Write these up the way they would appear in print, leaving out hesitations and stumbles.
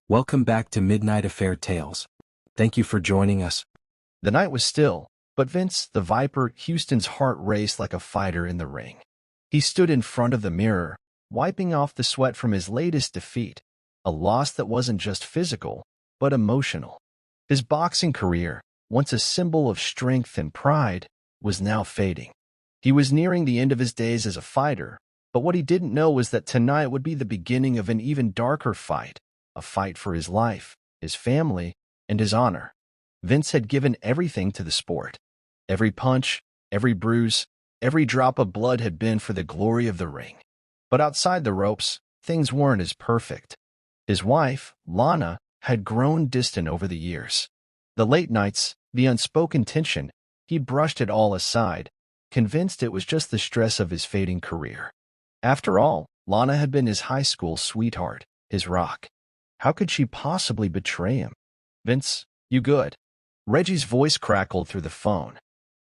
Welcome back to Midnight Affair Tales. Thank you for joining us. The night was still, but Vince, the Viper, Houston's heart raced like a fighter in the ring. He stood in front of the mirror, wiping off the sweat from his latest defeat, a loss that wasn't just physical, but emotional. His boxing career, once a symbol of strength and pride, was now fading. He was nearing the end of his days as a fighter, but what he didn't know was that tonight would be the beginning of an even darker fight, a fight for his life, his family, and his honor. Vince had given everything to the sport. Every punch, every bruise, every drop of blood had been for the glory of the ring. But outside the ropes, things weren't as perfect. His wife, Lana, had grown distant over the years. The late nights, the unspoken tension, he brushed it all aside, convinced it was just the stress of his fading career. After all, Lana had been his high school sweetheart, his rock. How could she possibly betray him? "Vince, you good?" Reggie's voice crackled through the phone.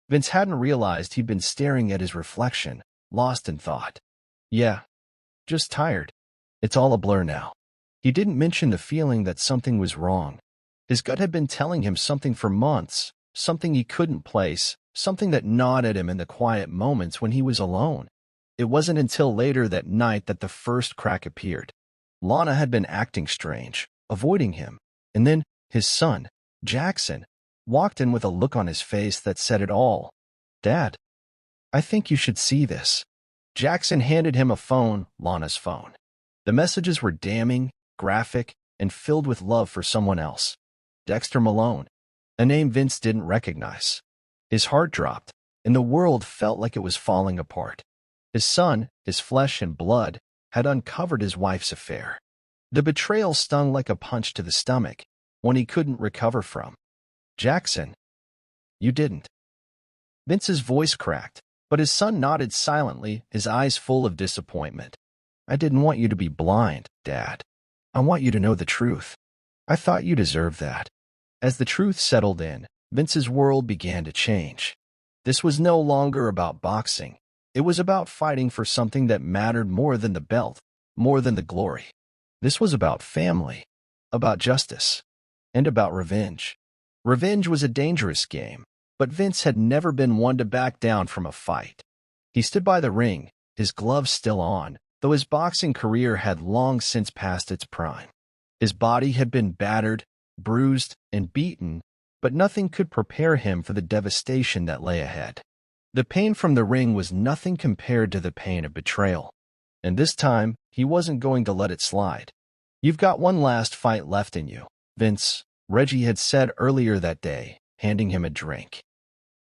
Vince hadn't realized he'd been staring at his reflection, lost in thought. "Yeah, just tired. It's all a blur now." He didn't mention the feeling that something was wrong. His gut had been telling him something for months, something he couldn't place, something that gnawed at him in the quiet moments when he was alone. It wasn't until later that night that the first crack appeared. Lana had been acting strange, avoiding him, and then his son, Jackson, walked in with a look on his face that said it all. "Dad, I think you should see this." Jackson handed him a phone, Lana's phone. The messages were damning, graphic, and filled with love for someone else. Dexter Malone, a name Vince didn't recognize. His heart dropped, and the world felt like it was falling apart. His son, his flesh and blood, had uncovered his wife's affair. The betrayal stung like a punch to the stomach, one he couldn't recover from. "Jackson, you didn't." Vince's voice cracked, but his son nodded silently, his eyes full of disappointment. "I didn't want you to be blind, Dad. I want you to know the truth. I thought you deserved that." As the truth settled in, Vince's world began to change. This was no longer about boxing. It was about fighting for something that mattered more than the belt, more than the glory. This was about family, about justice, and about revenge. Revenge was a dangerous game, but Vince had never been one to back down from a fight. He stood by the ring, his gloves still on, though his boxing career had long since passed its prime. His body had been battered, bruised, and beaten, but nothing could prepare him for the devastation that lay ahead. The pain from the ring was nothing compared to the pain of betrayal. And this time, he wasn't going to let it slide. "You've got one last fight left in you, Vince," Reggie had said earlier that day, handing him a drink.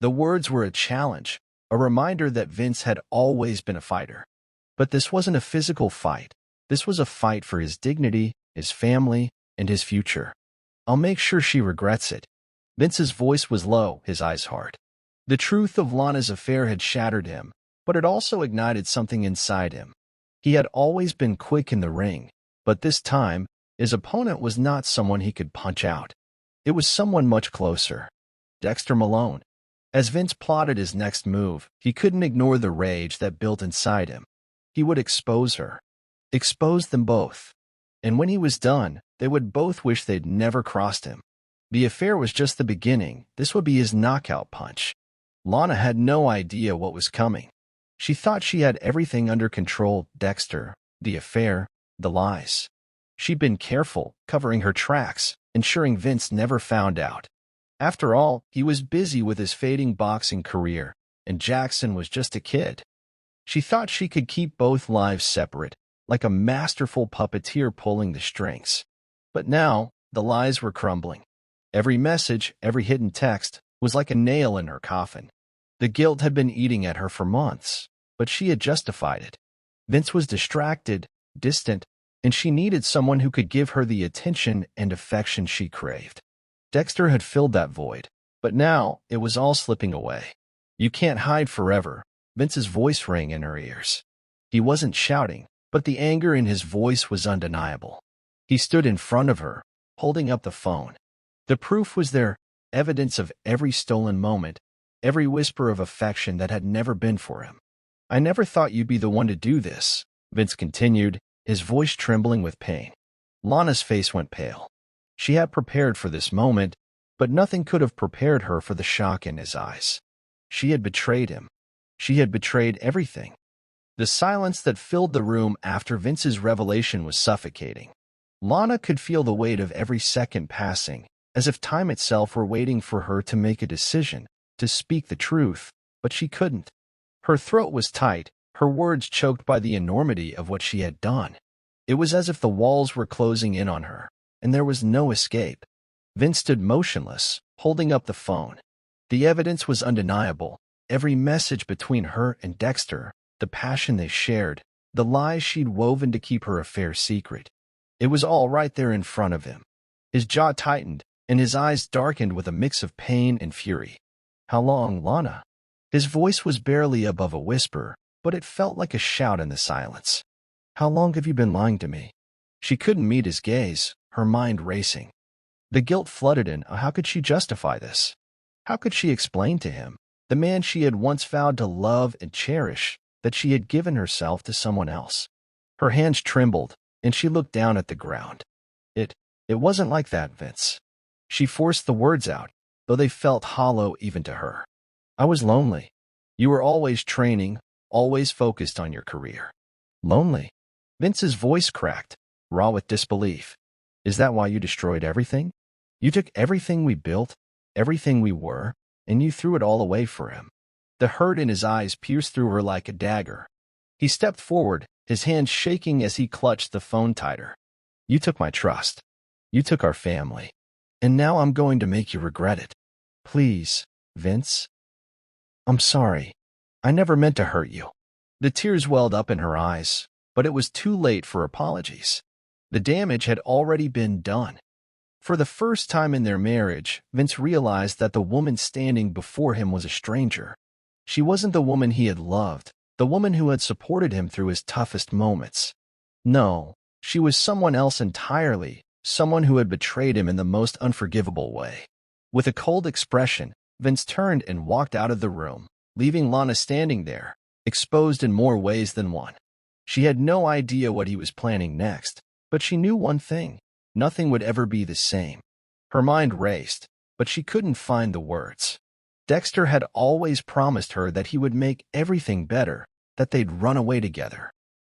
The words were a challenge, a reminder that Vince had always been a fighter. But this wasn't a physical fight. This was a fight for his dignity, his family, and his future. "I'll make sure she regrets it." Vince's voice was low, his eyes hard. The truth of Lana's affair had shattered him, but it also ignited something inside him. He had always been quick in the ring, but this time, his opponent was not someone he could punch out. It was someone much closer. Dexter Malone. As Vince plotted his next move, he couldn't ignore the rage that built inside him. He would expose her. Expose them both. And when he was done, they would both wish they'd never crossed him. The affair was just the beginning. This would be his knockout punch. Lana had no idea what was coming. She thought she had everything under control: Dexter, the affair, the lies. She'd been careful, covering her tracks, ensuring Vince never found out. After all, he was busy with his fading boxing career, and Jackson was just a kid. She thought she could keep both lives separate, like a masterful puppeteer pulling the strings. But now, the lies were crumbling. Every message, every hidden text, was like a nail in her coffin. The guilt had been eating at her for months, but she had justified it. Vince was distracted, distant, and she needed someone who could give her the attention and affection she craved. Dexter had filled that void, but now it was all slipping away. "You can't hide forever," Vince's voice rang in her ears. He wasn't shouting, but the anger in his voice was undeniable. He stood in front of her, holding up the phone. The proof was there, evidence of every stolen moment, every whisper of affection that had never been for him. "I never thought you'd be the one to do this," Vince continued, his voice trembling with pain. Lana's face went pale. She had prepared for this moment, but nothing could have prepared her for the shock in his eyes. She had betrayed him. She had betrayed everything. The silence that filled the room after Vince's revelation was suffocating. Lana could feel the weight of every second passing, as if time itself were waiting for her to make a decision, to speak the truth, but she couldn't. Her throat was tight, her words choked by the enormity of what she had done. It was as if the walls were closing in on her, and there was no escape. Vince stood motionless, holding up the phone. The evidence was undeniable. Every message between her and Dexter, the passion they shared, the lies she'd woven to keep her affair secret. It was all right there in front of him. His jaw tightened, and his eyes darkened with a mix of pain and fury. "How long, Lana?" His voice was barely above a whisper, but it felt like a shout in the silence. "How long have you been lying to me?" She couldn't meet his gaze, her mind racing. The guilt flooded in. How could she justify this? How could she explain to him, the man she had once vowed to love and cherish, that she had given herself to someone else? Her hands trembled, and she looked down at the ground. It wasn't like that, Vince. She forced the words out, though they felt hollow even to her. "I was lonely. You were always training, always focused on your career." "Lonely?" Vince's voice cracked, raw with disbelief. "Is that why you destroyed everything? You took everything we built, everything we were, and you threw it all away for him?" The hurt in his eyes pierced through her like a dagger. He stepped forward, his hands shaking as he clutched the phone tighter. "You took my trust. You took our family. And now I'm going to make you regret it. Please, Vince. I'm sorry. I never meant to hurt you." The tears welled up in her eyes, but it was too late for apologies. The damage had already been done. For the first time in their marriage, Vince realized that the woman standing before him was a stranger. She wasn't the woman he had loved, the woman who had supported him through his toughest moments. No, she was someone else entirely, someone who had betrayed him in the most unforgivable way. With a cold expression, Vince turned and walked out of the room, leaving Lana standing there, exposed in more ways than one. She had no idea what he was planning next, but she knew one thing: nothing would ever be the same. Her mind raced, but she couldn't find the words. Dexter had always promised her that he would make everything better, that they'd run away together.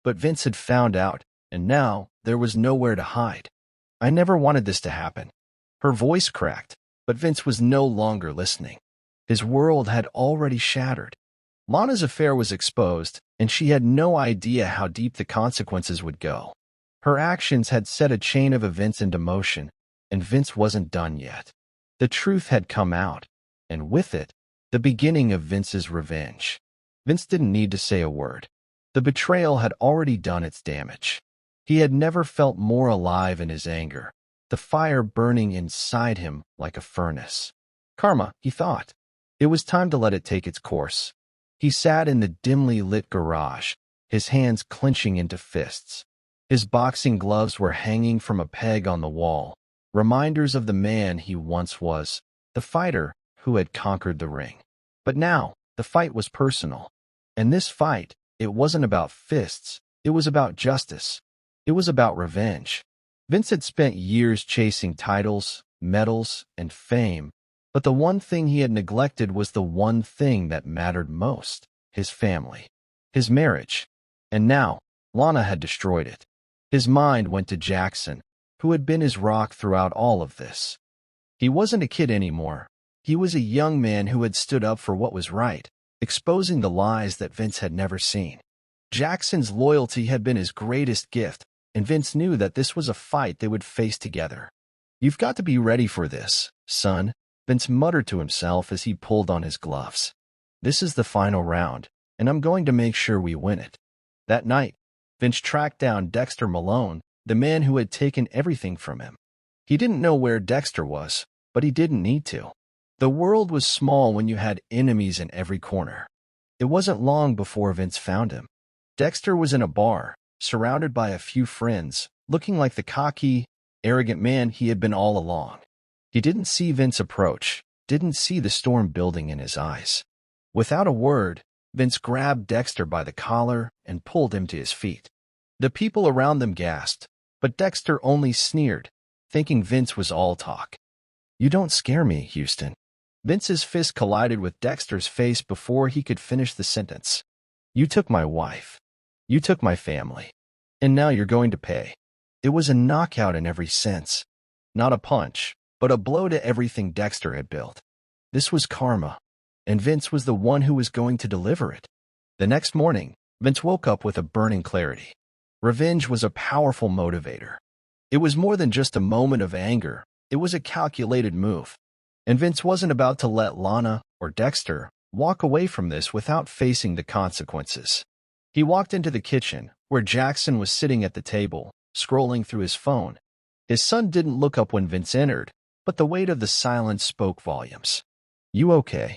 But Vince had found out, and now there was nowhere to hide. "I never wanted this to happen." Her voice cracked, but Vince was no longer listening. His world had already shattered. Lana's affair was exposed, and she had no idea how deep the consequences would go. Her actions had set a chain of events into motion, and Vince wasn't done yet. The truth had come out, and with it, the beginning of Vince's revenge. Vince didn't need to say a word. The betrayal had already done its damage. He had never felt more alive in his anger, the fire burning inside him like a furnace. Karma, he thought. It was time to let it take its course. He sat in the dimly lit garage, his hands clenching into fists. His boxing gloves were hanging from a peg on the wall, reminders of the man he once was, the fighter who had conquered the ring. But now, the fight was personal. And this fight, it wasn't about fists, it was about justice. It was about revenge. Vince had spent years chasing titles, medals, and fame, but the one thing he had neglected was the one thing that mattered most: his family, his marriage. And now, Lana had destroyed it. His mind went to Jackson, who had been his rock throughout all of this. He wasn't a kid anymore. He was a young man who had stood up for what was right, exposing the lies that Vince had never seen. Jackson's loyalty had been his greatest gift, and Vince knew that this was a fight they would face together. "You've got to be ready for this, son," Vince muttered to himself as he pulled on his gloves. "This is the final round, and I'm going to make sure we win it." That night, Vince tracked down Dexter Malone, the man who had taken everything from him. He didn't know where Dexter was, but he didn't need to. The world was small when you had enemies in every corner. It wasn't long before Vince found him. Dexter was in a bar, surrounded by a few friends, looking like the cocky, arrogant man he had been all along. He didn't see Vince approach, didn't see the storm building in his eyes. Without a word, Vince grabbed Dexter by the collar and pulled him to his feet. The people around them gasped, But Dexter only sneered, thinking Vince was all talk. "You don't scare me, Houston." Vince's fist collided with Dexter's face before he could finish the sentence. "You took my wife. You took my family. And now you're going to pay." It was a knockout in every sense. Not a punch, but a blow to everything Dexter had built. This was karma, and Vince was the one who was going to deliver it. The next morning, Vince woke up with a burning clarity. Revenge was a powerful motivator. It was more than just a moment of anger. It was a calculated move. And Vince wasn't about to let Lana or Dexter walk away from this without facing the consequences. He walked into the kitchen, where Jackson was sitting at the table, scrolling through his phone. His son didn't look up when Vince entered, but the weight of the silence spoke volumes. "You okay?"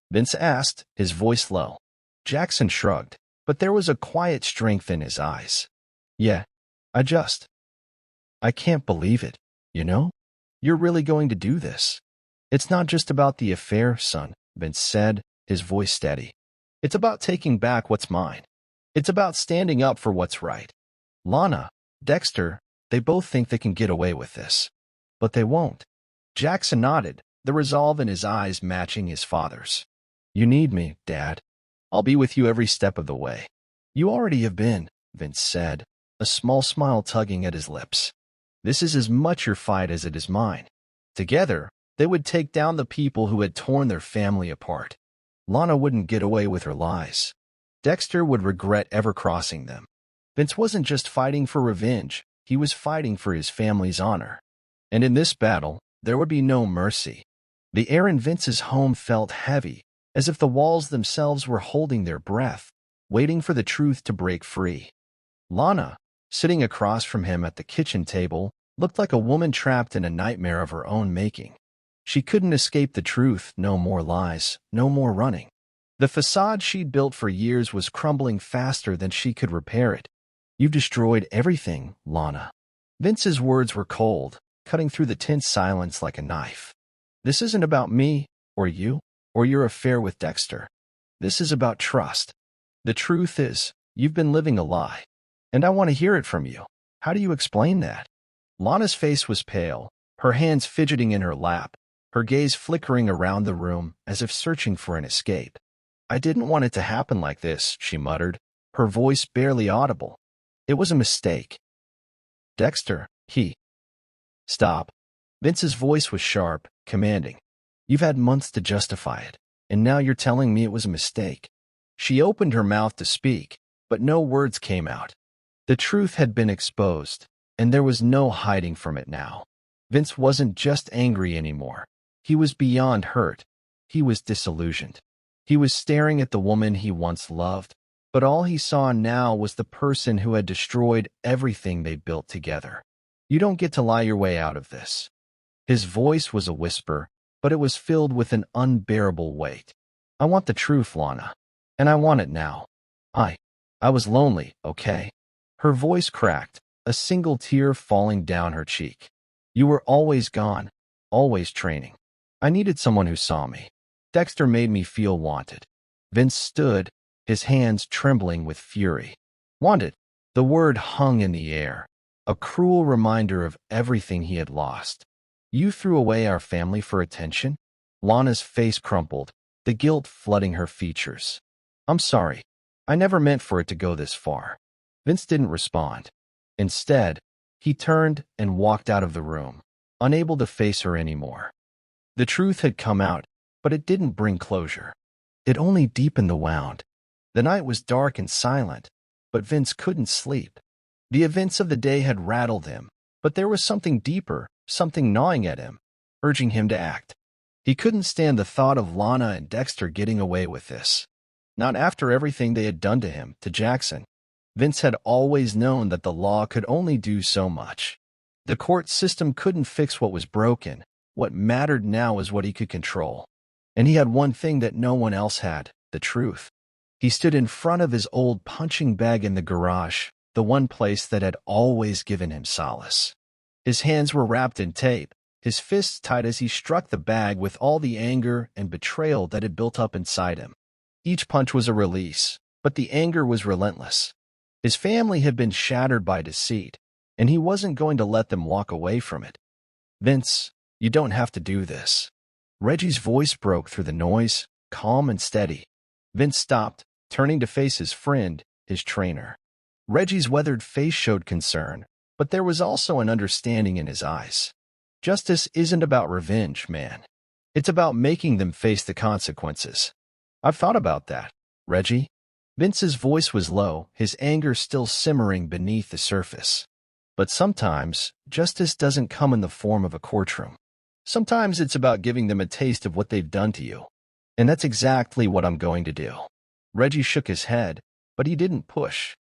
Vince asked, his voice low. Jackson shrugged, but there was a quiet strength in his eyes. "Yeah, I can't believe it, you know? You're really going to do this." "It's not just about the affair, son," Vince said, his voice steady. "It's about taking back what's mine. It's about standing up for what's right. Lana, Dexter, they both think they can get away with this. But they won't." Jackson nodded, the resolve in his eyes matching his father's. "You need me, Dad. I'll be with you every step of the way." "You already have been," Vince said, a small smile tugging at his lips. "This is as much your fight as it is mine." Together, they would take down the people who had torn their family apart. Lana wouldn't get away with her lies. Dexter would regret ever crossing them. Vince wasn't just fighting for revenge, he was fighting for his family's honor. And in this battle, there would be no mercy. The air in Vince's home felt heavy, as if the walls themselves were holding their breath, waiting for the truth to break free. Lana, sitting across from him at the kitchen table, looked like a woman trapped in a nightmare of her own making. She couldn't escape the truth, no more lies, no more running. The facade she'd built for years was crumbling faster than she could repair it. "You've destroyed everything, Lana." Vince's words were cold, cutting through the tense silence like a knife. "This isn't about me, or you, or your affair with Dexter. This is about trust. The truth is, you've been living a lie. And I want to hear it from you. How do you explain that?" Lana's face was pale, her hands fidgeting in her lap, her gaze flickering around the room as if searching for an escape. "I didn't want it to happen like this," she muttered, her voice barely audible. "It was a mistake. Dexter, he—" "Stop." Vince's voice was sharp, commanding. "You've had months to justify it, and now you're telling me it was a mistake." She opened her mouth to speak, but no words came out. The truth had been exposed, and there was no hiding from it now. Vince wasn't just angry anymore. He was beyond hurt. He was disillusioned. He was staring at the woman he once loved, but all he saw now was the person who had destroyed everything they built together. "You don't get to lie your way out of this." His voice was a whisper, but it was filled with an unbearable weight. "I want the truth, Lana, and I want it now. I was lonely, okay?" Her voice cracked, a single tear falling down her cheek. "You were always gone, always training. I needed someone who saw me. Dexter made me feel wanted." Vince stood, his hands trembling with fury. Wanted. The word hung in the air, a cruel reminder of everything he had lost. "You threw away our family for attention?" Lana's face crumpled, the guilt flooding her features. "I'm sorry. I never meant for it to go this far." Vince didn't respond. Instead, he turned and walked out of the room, unable to face her anymore. The truth had come out, but it didn't bring closure. It only deepened the wound. The night was dark and silent, but Vince couldn't sleep. The events of the day had rattled him, but there was something deeper, something gnawing at him, urging him to act. He couldn't stand the thought of Lana and Dexter getting away with this. Not after everything they had done to him, to Jackson. Vince had always known that the law could only do so much. The court system couldn't fix what was broken. What mattered now was what he could control. And he had one thing that no one else had, the truth. He stood in front of his old punching bag in the garage, the one place that had always given him solace. His hands were wrapped in tape, his fists tight as he struck the bag with all the anger and betrayal that had built up inside him. Each punch was a release, but the anger was relentless. His family had been shattered by deceit. and he wasn't going to let them walk away from it. "Vince, you don't have to do this." Reggie's voice broke through the noise, calm and steady. Vince stopped, turning to face his friend, his trainer. Reggie's weathered face showed concern, but there was also an understanding in his eyes. "Justice isn't about revenge, man. It's about making them face the consequences." "I've thought about that, Reggie." Vince's voice was low, his anger still simmering beneath the surface. "But sometimes, justice doesn't come in the form of a courtroom. Sometimes it's about giving them a taste of what they've done to you. And that's exactly what I'm going to do." Reggie shook his head, but he didn't push.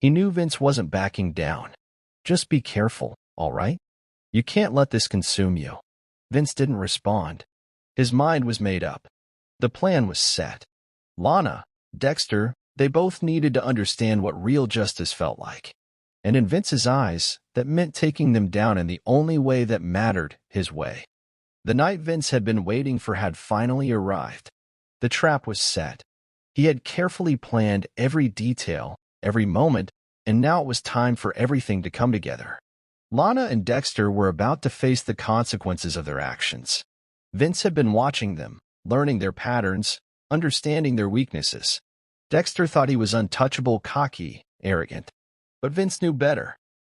He knew Vince wasn't backing down. "Just be careful, all right? You can't let this consume you." Vince didn't respond. His mind was made up. The plan was set. Lana, Dexter, they both needed to understand what real justice felt like. And in Vince's eyes, that meant taking them down in the only way that mattered, his way. The night Vince had been waiting for had finally arrived. The trap was set. He had carefully planned every detail, every moment, and now it was time for everything to come together. Lana and Dexter were about to face the consequences of their actions. Vince had been watching them, learning their patterns, understanding their weaknesses. Dexter thought he was untouchable, cocky, arrogant. But Vince knew better.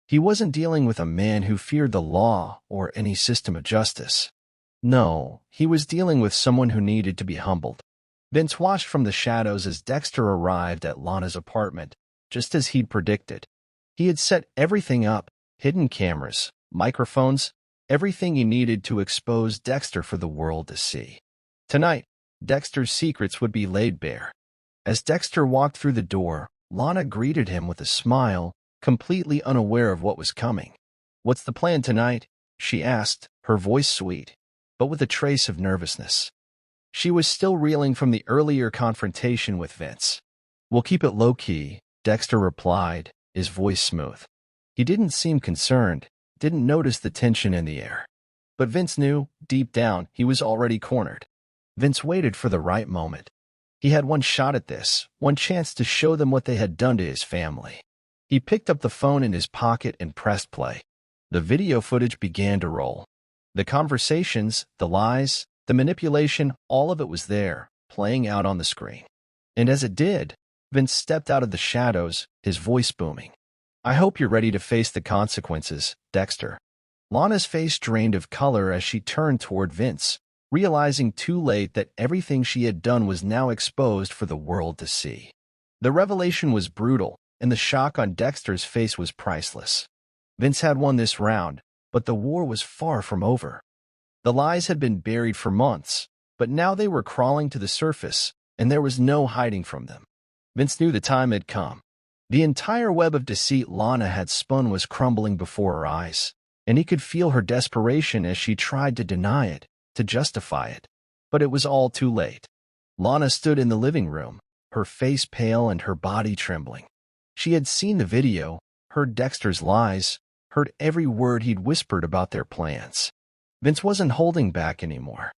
He wasn't dealing with a man who feared the law or any system of justice. No, he was dealing with someone who needed to be humbled. Vince watched from the shadows as Dexter arrived at Lana's apartment, just as he'd predicted. He had set everything up, hidden cameras, microphones, everything he needed to expose Dexter for the world to see. Tonight, Dexter's secrets would be laid bare. As Dexter walked through the door, Lana greeted him with a smile, completely unaware of what was coming. "What's the plan tonight?" she asked, her voice sweet, but with a trace of nervousness. She was still reeling from the earlier confrontation with Vince. "We'll keep it low-key," Dexter replied, his voice smooth. He didn't seem concerned, didn't notice the tension in the air. But Vince knew, deep down, he was already cornered. Vince waited for the right moment. He had one shot at this, one chance to show them what they had done to his family. He picked up the phone in his pocket and pressed play. The video footage began to roll. The conversations, the lies, the manipulation, all of it was there, playing out on the screen. And as it did, Vince stepped out of the shadows, his voice booming. "I hope you're ready to face the consequences, Dexter." Lana's face drained of color as she turned toward Vince, realizing too late that everything she had done was now exposed for the world to see. The revelation was brutal, and the shock on Dexter's face was priceless. Vince had won this round, but the war was far from over. The lies had been buried for months, but now they were crawling to the surface, and there was no hiding from them. Vince knew the time had come. The entire web of deceit Lana had spun was crumbling before her eyes, and he could feel her desperation as she tried to deny it, to justify it. But it was all too late. Lana stood in the living room, her face pale and her body trembling. She had seen the video, heard Dexter's lies, heard every word he'd whispered about their plans. Vince wasn't holding back anymore.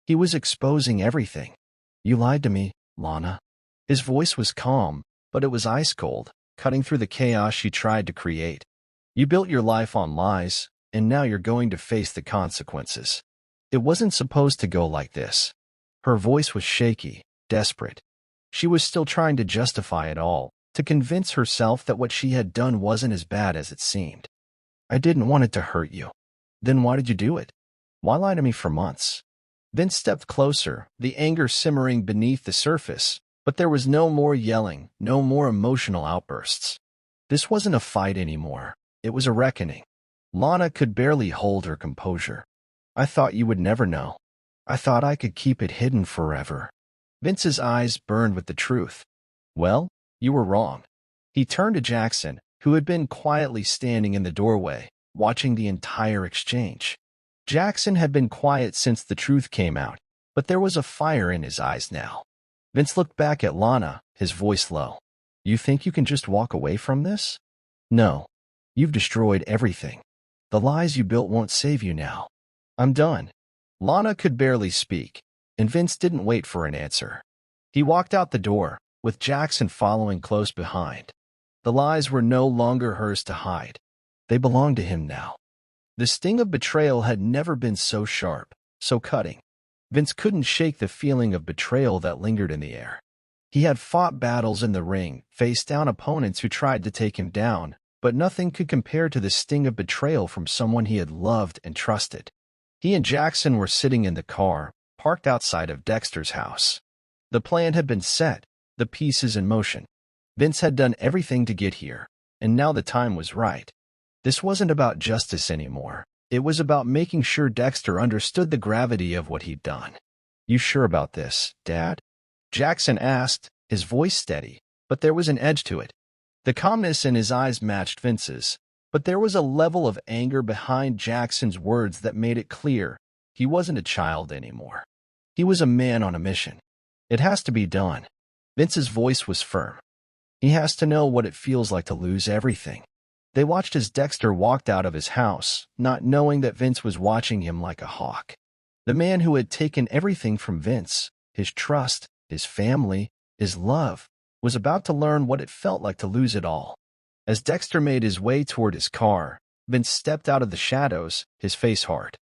He was exposing everything. "You lied to me, Lana." His voice was calm, but it was ice-cold, cutting through the chaos she tried to create. "You built your life on lies, and now you're going to face the consequences. It wasn't supposed to go like this." Her voice was shaky, desperate. She was still trying to justify it all, to convince herself that what she had done wasn't as bad as it seemed. "I didn't want it to hurt you." "Then why did you do it? Why lie to me for months?" Vince stepped closer, the anger simmering beneath the surface, but there was no more yelling, no more emotional outbursts. This wasn't a fight anymore. It was a reckoning. Lana could barely hold her composure. "I thought you would never know. I thought I could keep it hidden forever." Vince's eyes burned with the truth. "Well, you were wrong." He turned to Jackson, who had been quietly standing in the doorway, watching the entire exchange. Jackson had been quiet since the truth came out, but there was a fire in his eyes now. Vince looked back at Lana, his voice low. "You think you can just walk away from this? No. You've destroyed everything. The lies you built won't save you now. I'm done." Lana could barely speak, and Vince didn't wait for an answer. He walked out the door, with Jackson following close behind. The lies were no longer hers to hide. They belonged to him now. The sting of betrayal had never been so sharp, so cutting. Vince couldn't shake the feeling of betrayal that lingered in the air. He had fought battles in the ring, faced down opponents who tried to take him down, but nothing could compare to the sting of betrayal from someone he had loved and trusted. He and Jackson were sitting in the car, parked outside of Dexter's house. The plan had been set, the pieces in motion. Vince had done everything to get here, and now the time was right. This wasn't about justice anymore. It was about making sure Dexter understood the gravity of what he'd done. "You sure about this, Dad?" Jackson asked, his voice steady, but there was an edge to it. The calmness in his eyes matched Vince's, but there was a level of anger behind Jackson's words that made it clear he wasn't a child anymore. He was a man on a mission. "It has to be done." Vince's voice was firm. "He has to know what it feels like to lose everything." They watched as Dexter walked out of his house, not knowing that Vince was watching him like a hawk. The man who had taken everything from Vince, his trust, his family, his love, was about to learn what it felt like to lose it all. As Dexter made his way toward his car, Vince stepped out of the shadows, his face hard.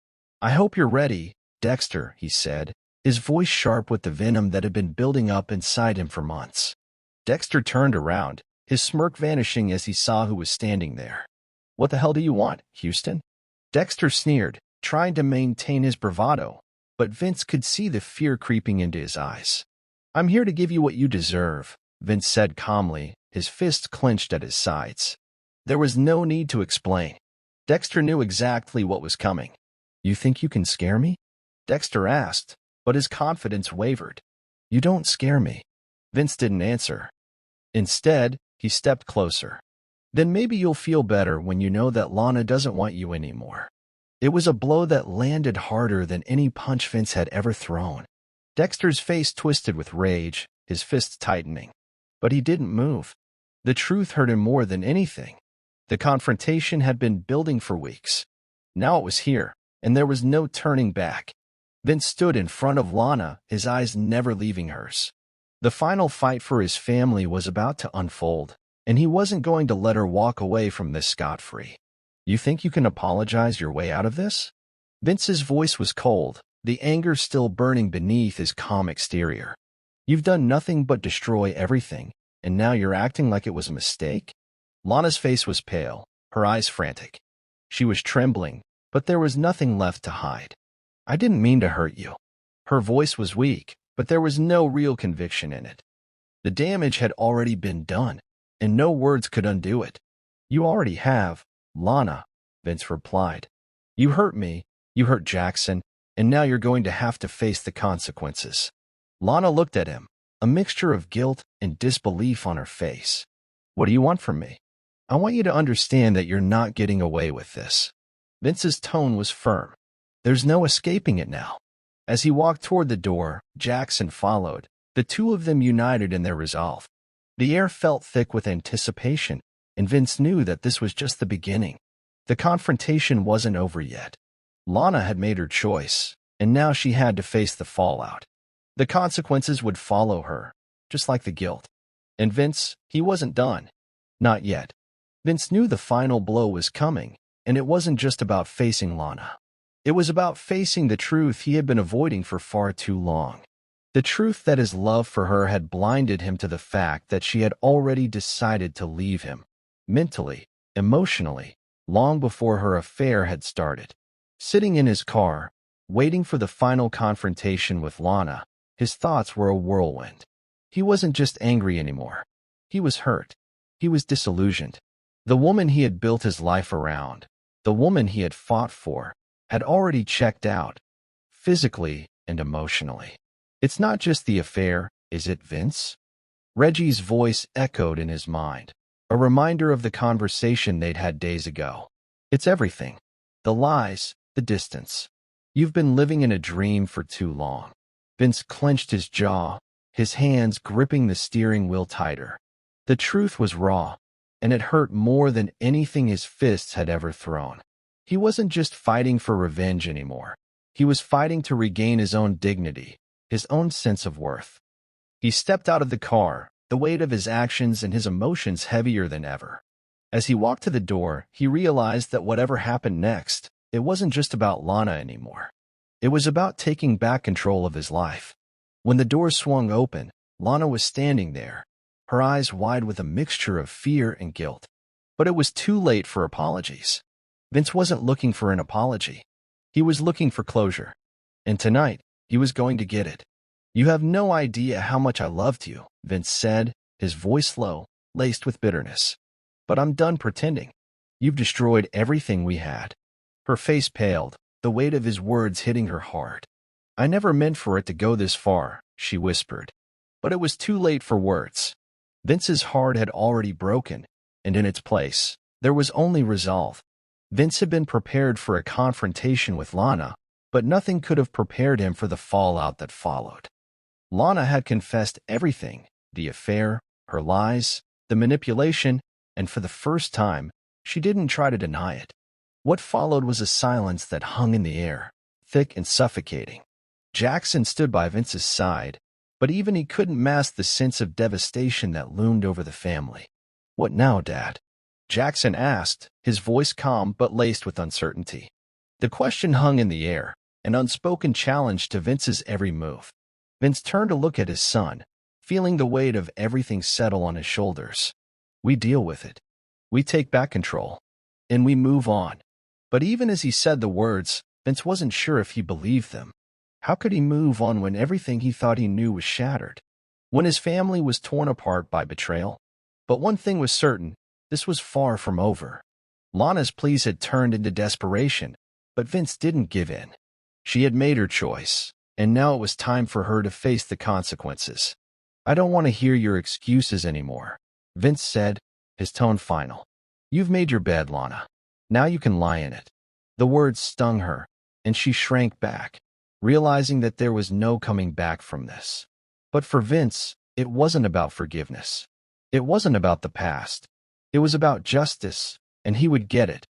"I hope you're ready, Dexter," he said, his voice sharp with the venom that had been building up inside him for months. Dexter turned around, his smirk vanishing as he saw who was standing there. "What the hell do you want, Houston?" Dexter sneered, trying to maintain his bravado, but Vince could see the fear creeping into his eyes. "I'm here to give you what you deserve," Vince said calmly, his fists clenched at his sides. There was no need to explain. Dexter knew exactly what was coming. "You think you can scare me?" Dexter asked, but his confidence wavered. "You don't scare me." Vince didn't answer. Instead, he stepped closer. "Then maybe you'll feel better when you know that Lana doesn't want you anymore." It was a blow that landed harder than any punch Vince had ever thrown. Dexter's face twisted with rage, his fists tightening. But he didn't move. The truth hurt him more than anything. The confrontation had been building for weeks. Now it was here, and there was no turning back. Vince stood in front of Lana, his eyes never leaving hers. The final fight for his family was about to unfold, and he wasn't going to let her walk away from this scot-free. "You think you can apologize your way out of this?" Vince's voice was cold, the anger still burning beneath his calm exterior. "You've done nothing but destroy everything, and now you're acting like it was a mistake?" Lana's face was pale, her eyes frantic. She was trembling, but there was nothing left to hide. "I didn't mean to hurt you." Her voice was weak, but there was no real conviction in it. The damage had already been done, and no words could undo it. "You already have, Lana," Vince replied. "You hurt me, you hurt Jackson, and now you're going to have to face the consequences." Lana looked at him, a mixture of guilt and disbelief on her face. "What do you want from me?" "I want you to understand that you're not getting away with this." Vince's tone was firm. "There's no escaping it now." As he walked toward the door, Jackson followed, the two of them united in their resolve. The air felt thick with anticipation, and Vince knew that this was just the beginning. The confrontation wasn't over yet. Lana had made her choice, and now she had to face the fallout. The consequences would follow her, just like the guilt. And Vince, he wasn't done. Not yet. Vince knew the final blow was coming, and it wasn't just about facing Lana. It was about facing the truth he had been avoiding for far too long. The truth that his love for her had blinded him to the fact that she had already decided to leave him, mentally, emotionally, long before her affair had started. Sitting in his car, waiting for the final confrontation with Lana, his thoughts were a whirlwind. He wasn't just angry anymore. He was hurt. He was disillusioned. The woman he had built his life around, the woman he had fought for, had already checked out, physically and emotionally. "It's not just the affair, is it, Vince?" Reggie's voice echoed in his mind, a reminder of the conversation they'd had days ago. "It's everything. The lies, the distance. You've been living in a dream for too long." Vince clenched his jaw, his hands gripping the steering wheel tighter. The truth was raw, and it hurt more than anything his fists had ever thrown. He wasn't just fighting for revenge anymore. He was fighting to regain his own dignity, his own sense of worth. He stepped out of the car, the weight of his actions and his emotions heavier than ever. As he walked to the door, he realized that whatever happened next, it wasn't just about Lana anymore. It was about taking back control of his life. When the door swung open, Lana was standing there, her eyes wide with a mixture of fear and guilt. But it was too late for apologies. Vince wasn't looking for an apology. He was looking for closure. And tonight, he was going to get it. "You have no idea how much I loved you," Vince said, his voice low, laced with bitterness. "But I'm done pretending. You've destroyed everything we had." Her face paled, the weight of his words hitting her hard. "I never meant for it to go this far," she whispered. But it was too late for words. Vince's heart had already broken, and in its place, there was only resolve. Vince had been prepared for a confrontation with Lana, but nothing could have prepared him for the fallout that followed. Lana had confessed everything: the affair, her lies, the manipulation, and for the first time, she didn't try to deny it. What followed was a silence that hung in the air, thick and suffocating. Jackson stood by Vince's side, but even he couldn't mask the sense of devastation that loomed over the family. "What now, Dad?" Jackson asked, his voice calm but laced with uncertainty. The question hung in the air, an unspoken challenge to Vince's every move. Vince turned to look at his son, feeling the weight of everything settle on his shoulders. "We deal with it. We take back control. And we move on." But even as he said the words, Vince wasn't sure if he believed them. How could he move on when everything he thought he knew was shattered? When his family was torn apart by betrayal? But one thing was certain: this was far from over. Lana's pleas had turned into desperation, but Vince didn't give in. She had made her choice, and now it was time for her to face the consequences. "I don't want to hear your excuses anymore," Vince said, his tone final. "You've made your bed, Lana. Now you can lie in it." The words stung her, and she shrank back, realizing that there was no coming back from this. But for Vince, it wasn't about forgiveness. It wasn't about the past. It was about justice, and he would get it,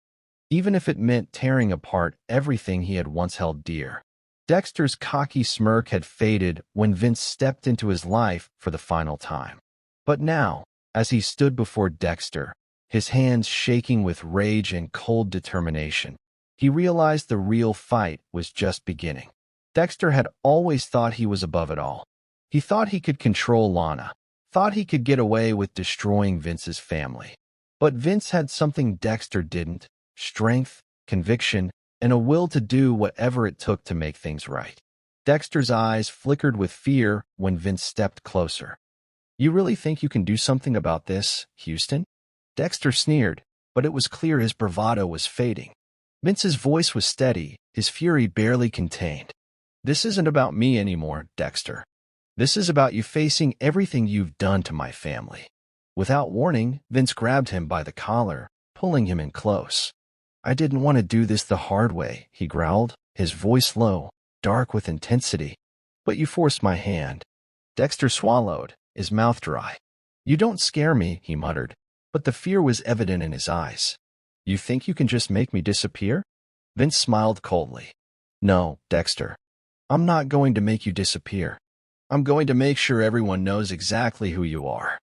even if it meant tearing apart everything he had once held dear. Dexter's cocky smirk had faded when Vince stepped into his life for the final time. But now, as he stood before Dexter, his hands shaking with rage and cold determination, he realized the real fight was just beginning. Dexter had always thought he was above it all. He thought he could control Lana, thought he could get away with destroying Vince's family. But Vince had something Dexter didn't: strength, conviction, and a will to do whatever it took to make things right. Dexter's eyes flickered with fear when Vince stepped closer. "You really think you can do something about this, Houston?" Dexter sneered, but it was clear his bravado was fading. Vince's voice was steady, his fury barely contained. "This isn't about me anymore, Dexter. This is about you facing everything you've done to my family." Without warning, Vince grabbed him by the collar, pulling him in close. "I didn't want to do this the hard way," he growled, his voice low, dark with intensity. "But you forced my hand." Dexter swallowed, his mouth dry. "You don't scare me," he muttered, but the fear was evident in his eyes. "You think you can just make me disappear?" Vince smiled coldly. "No, Dexter. I'm not going to make you disappear. I'm going to make sure everyone knows exactly who you are."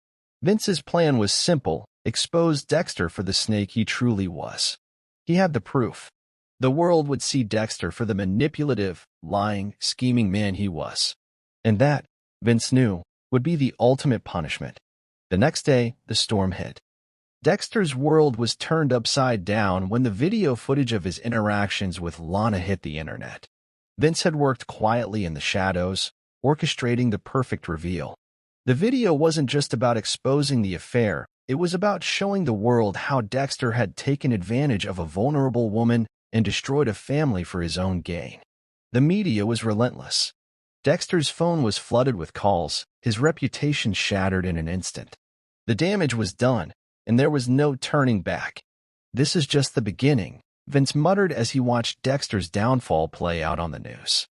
Vince's plan was simple: expose Dexter for the snake he truly was. He had the proof. The world would see Dexter for the manipulative, lying, scheming man he was. And that, Vince knew, would be the ultimate punishment. The next day, the storm hit. Dexter's world was turned upside down when the video footage of his interactions with Lana hit the internet. Vince had worked quietly in the shadows, orchestrating the perfect reveal. The video wasn't just about exposing the affair, it was about showing the world how Dexter had taken advantage of a vulnerable woman and destroyed a family for his own gain. The media was relentless. Dexter's phone was flooded with calls, his reputation shattered in an instant. The damage was done, and there was no turning back. "This is just the beginning," Vince muttered as he watched Dexter's downfall play out on the news.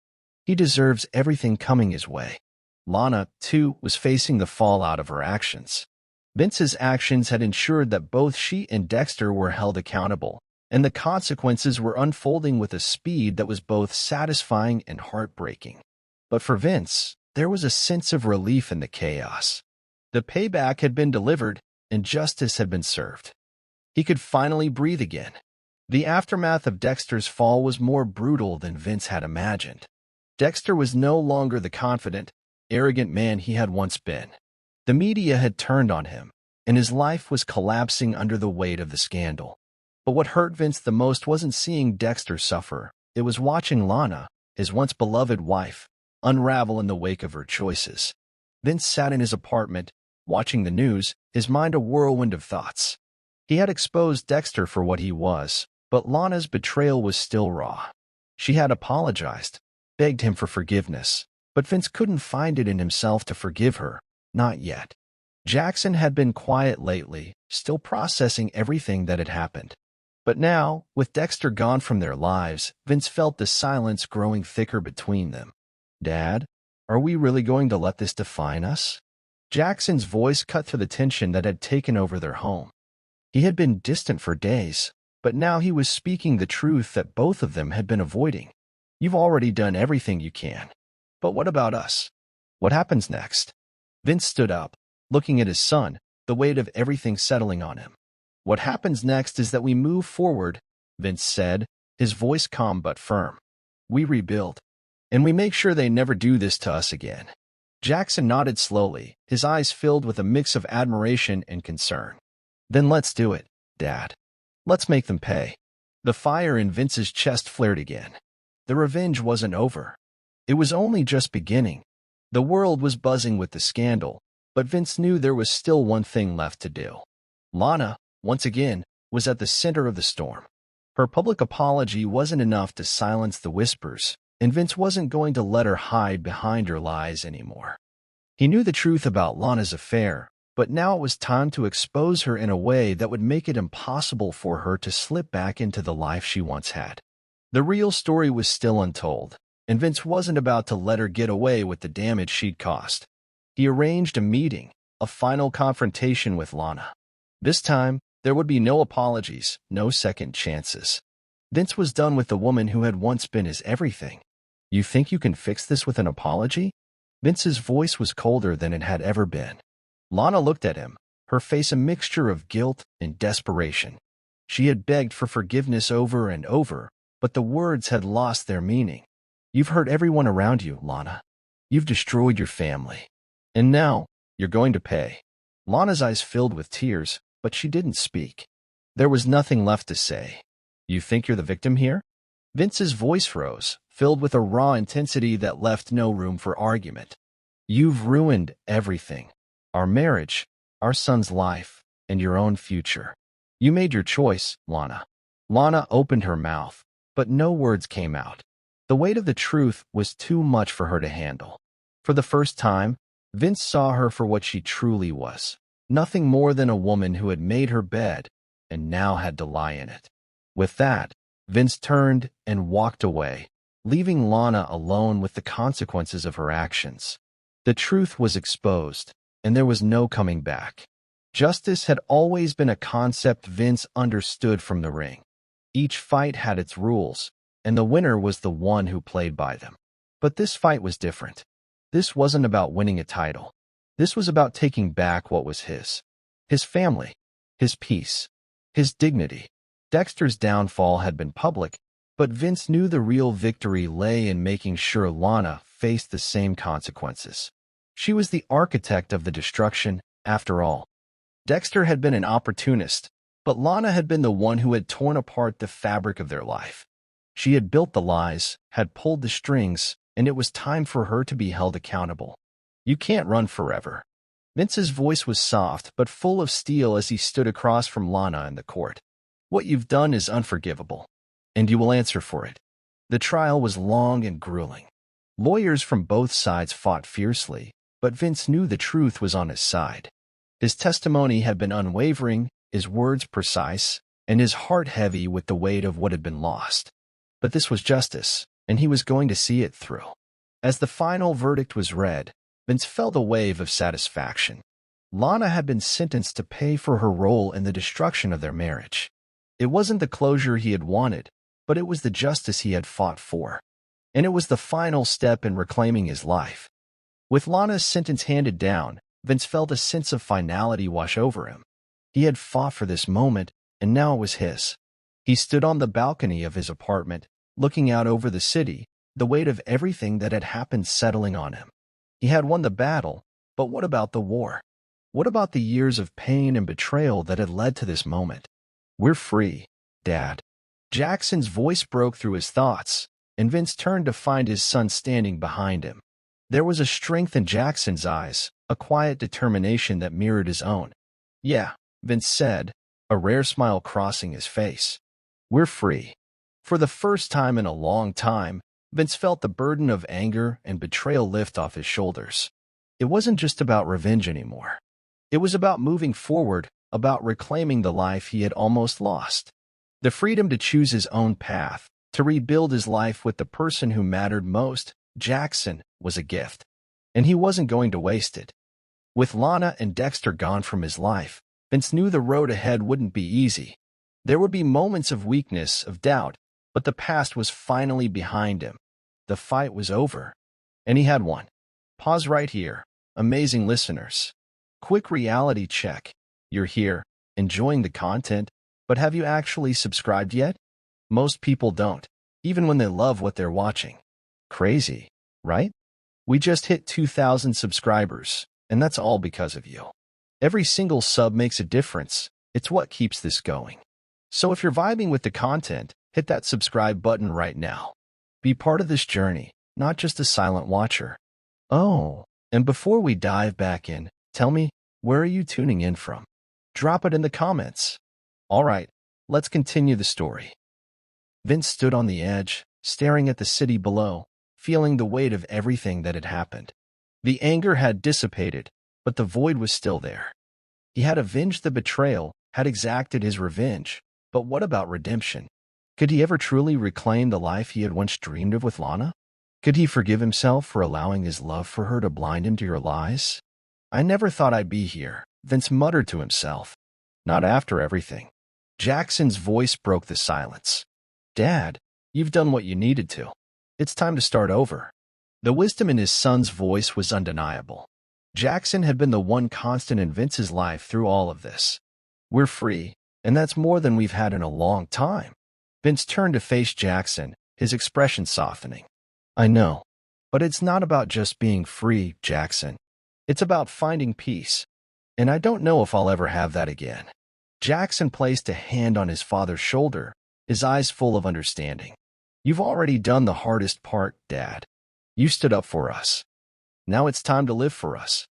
"He deserves everything coming his way." Lana, too, was facing the fallout of her actions. Vince's actions had ensured that both she and Dexter were held accountable, and the consequences were unfolding with a speed that was both satisfying and heartbreaking. But for Vince, there was a sense of relief in the chaos. The payback had been delivered, and justice had been served. He could finally breathe again. The aftermath of Dexter's fall was more brutal than Vince had imagined. Dexter was no longer the confident, arrogant man he had once been. The media had turned on him, and his life was collapsing under the weight of the scandal. But what hurt Vince the most wasn't seeing Dexter suffer. It was watching Lana, his once beloved wife, unravel in the wake of her choices. Vince sat in his apartment, watching the news, his mind a whirlwind of thoughts. He had exposed Dexter for what he was, but Lana's betrayal was still raw. She had apologized, begged him for forgiveness, but Vince couldn't find it in himself to forgive her, not yet. Jackson had been quiet lately, still processing everything that had happened. But now, with Dexter gone from their lives, Vince felt the silence growing thicker between them. "Dad, are we really going to let this define us?" Jackson's voice cut through the tension that had taken over their home. He had been distant for days, but now he was speaking the truth that both of them had been avoiding. "You've already done everything you can. But what about us? What happens next?" Vince stood up, looking at his son, the weight of everything settling on him. "What happens next is that we move forward," Vince said, his voice calm but firm. "We rebuild. And we make sure they never do this to us again." Jackson nodded slowly, his eyes filled with a mix of admiration and concern. "Then let's do it, Dad. Let's make them pay." The fire in Vince's chest flared again. The revenge wasn't over. It was only just beginning. The world was buzzing with the scandal, but Vince knew there was still one thing left to do. Lana, once again, was at the center of the storm. Her public apology wasn't enough to silence the whispers, and Vince wasn't going to let her hide behind her lies anymore. He knew the truth about Lana's affair, but now it was time to expose her in a way that would make it impossible for her to slip back into the life she once had. The real story was still untold, and Vince wasn't about to let her get away with the damage she'd caused. He arranged a meeting, a final confrontation with Lana. This time, there would be no apologies, no second chances. Vince was done with the woman who had once been his everything. "You think you can fix this with an apology?" Vince's voice was colder than it had ever been. Lana looked at him, her face a mixture of guilt and desperation. She had begged for forgiveness over and over, but the words had lost their meaning. "You've hurt everyone around you, Lana. You've destroyed your family. And now, you're going to pay." Lana's eyes filled with tears, but she didn't speak. There was nothing left to say. "You think you're the victim here?" Vince's voice rose, filled with a raw intensity that left no room for argument. "You've ruined everything. Our marriage, our son's life, and your own future. You made your choice, Lana." Lana opened her mouth, but no words came out. The weight of the truth was too much for her to handle. For the first time, Vince saw her for what she truly was. Nothing more than a woman who had made her bed and now had to lie in it. With that, Vince turned and walked away, leaving Lana alone with the consequences of her actions. The truth was exposed, and there was no coming back. Justice had always been a concept Vince understood from the ring. Each fight had its rules, and the winner was the one who played by them. But this fight was different. This wasn't about winning a title. This was about taking back what was his. His family, his peace, his dignity. Dexter's downfall had been public, but Vince knew the real victory lay in making sure Lana faced the same consequences. She was the architect of the destruction, after all. Dexter had been an opportunist, but Lana had been the one who had torn apart the fabric of their life. She had built the lies, had pulled the strings, and it was time for her to be held accountable. "You can't run forever." Vince's voice was soft but full of steel as he stood across from Lana in the court. "What you've done is unforgivable, and you will answer for it." The trial was long and grueling. Lawyers from both sides fought fiercely, but Vince knew the truth was on his side. His testimony had been unwavering, his words precise, and his heart heavy with the weight of what had been lost. But this was justice, and he was going to see it through. As the final verdict was read, Vince felt a wave of satisfaction. Lana had been sentenced to pay for her role in the destruction of their marriage. It wasn't the closure he had wanted, but it was the justice he had fought for. And it was the final step in reclaiming his life. With Lana's sentence handed down, Vince felt a sense of finality wash over him. He had fought for this moment, and now it was his. He stood on the balcony of his apartment, looking out over the city, the weight of everything that had happened settling on him. He had won the battle, but what about the war? What about the years of pain and betrayal that had led to this moment? "We're free, Dad." Jackson's voice broke through his thoughts, and Vince turned to find his son standing behind him. There was a strength in Jackson's eyes, a quiet determination that mirrored his own. "Yeah," Vince said, a rare smile crossing his face. "We're free." For the first time in a long time, Vince felt the burden of anger and betrayal lift off his shoulders. It wasn't just about revenge anymore. It was about moving forward, about reclaiming the life he had almost lost. The freedom to choose his own path, to rebuild his life with the person who mattered most, Jackson, was a gift. And he wasn't going to waste it. With Lana and Dexter gone from his life, Vince knew the road ahead wouldn't be easy. There would be moments of weakness, of doubt, but the past was finally behind him. The fight was over, and he had won. Pause right here, amazing listeners. Quick reality check. You're here, enjoying the content, but have you actually subscribed yet? Most people don't, even when they love what they're watching. Crazy, right? We just hit 2,000 subscribers, and that's all because of you. Every single sub makes a difference. It's what keeps this going. So if you're vibing with the content, hit that subscribe button right now. Be part of this journey, not just a silent watcher. Oh, and before we dive back in, tell me, where are you tuning in from? Drop it in the comments. All right, let's continue the story. Vince stood on the edge, staring at the city below, feeling the weight of everything that had happened. The anger had dissipated, but the void was still there. He had avenged the betrayal, had exacted his revenge, but what about redemption? Could he ever truly reclaim the life he had once dreamed of with Lana? Could he forgive himself for allowing his love for her to blind him to your lies? "I never thought I'd be here," Vince muttered to himself. "Not after everything." Jackson's voice broke the silence. "Dad, you've done what you needed to. It's time to start over." The wisdom in his son's voice was undeniable. Jackson had been the one constant in Vince's life through all of this. "We're free, and that's more than we've had in a long time." Vince turned to face Jackson, his expression softening. "I know, but it's not about just being free, Jackson. It's about finding peace, and I don't know if I'll ever have that again." Jackson placed a hand on his father's shoulder, his eyes full of understanding. "You've already done the hardest part, Dad. You stood up for us. Now it's time to live for us."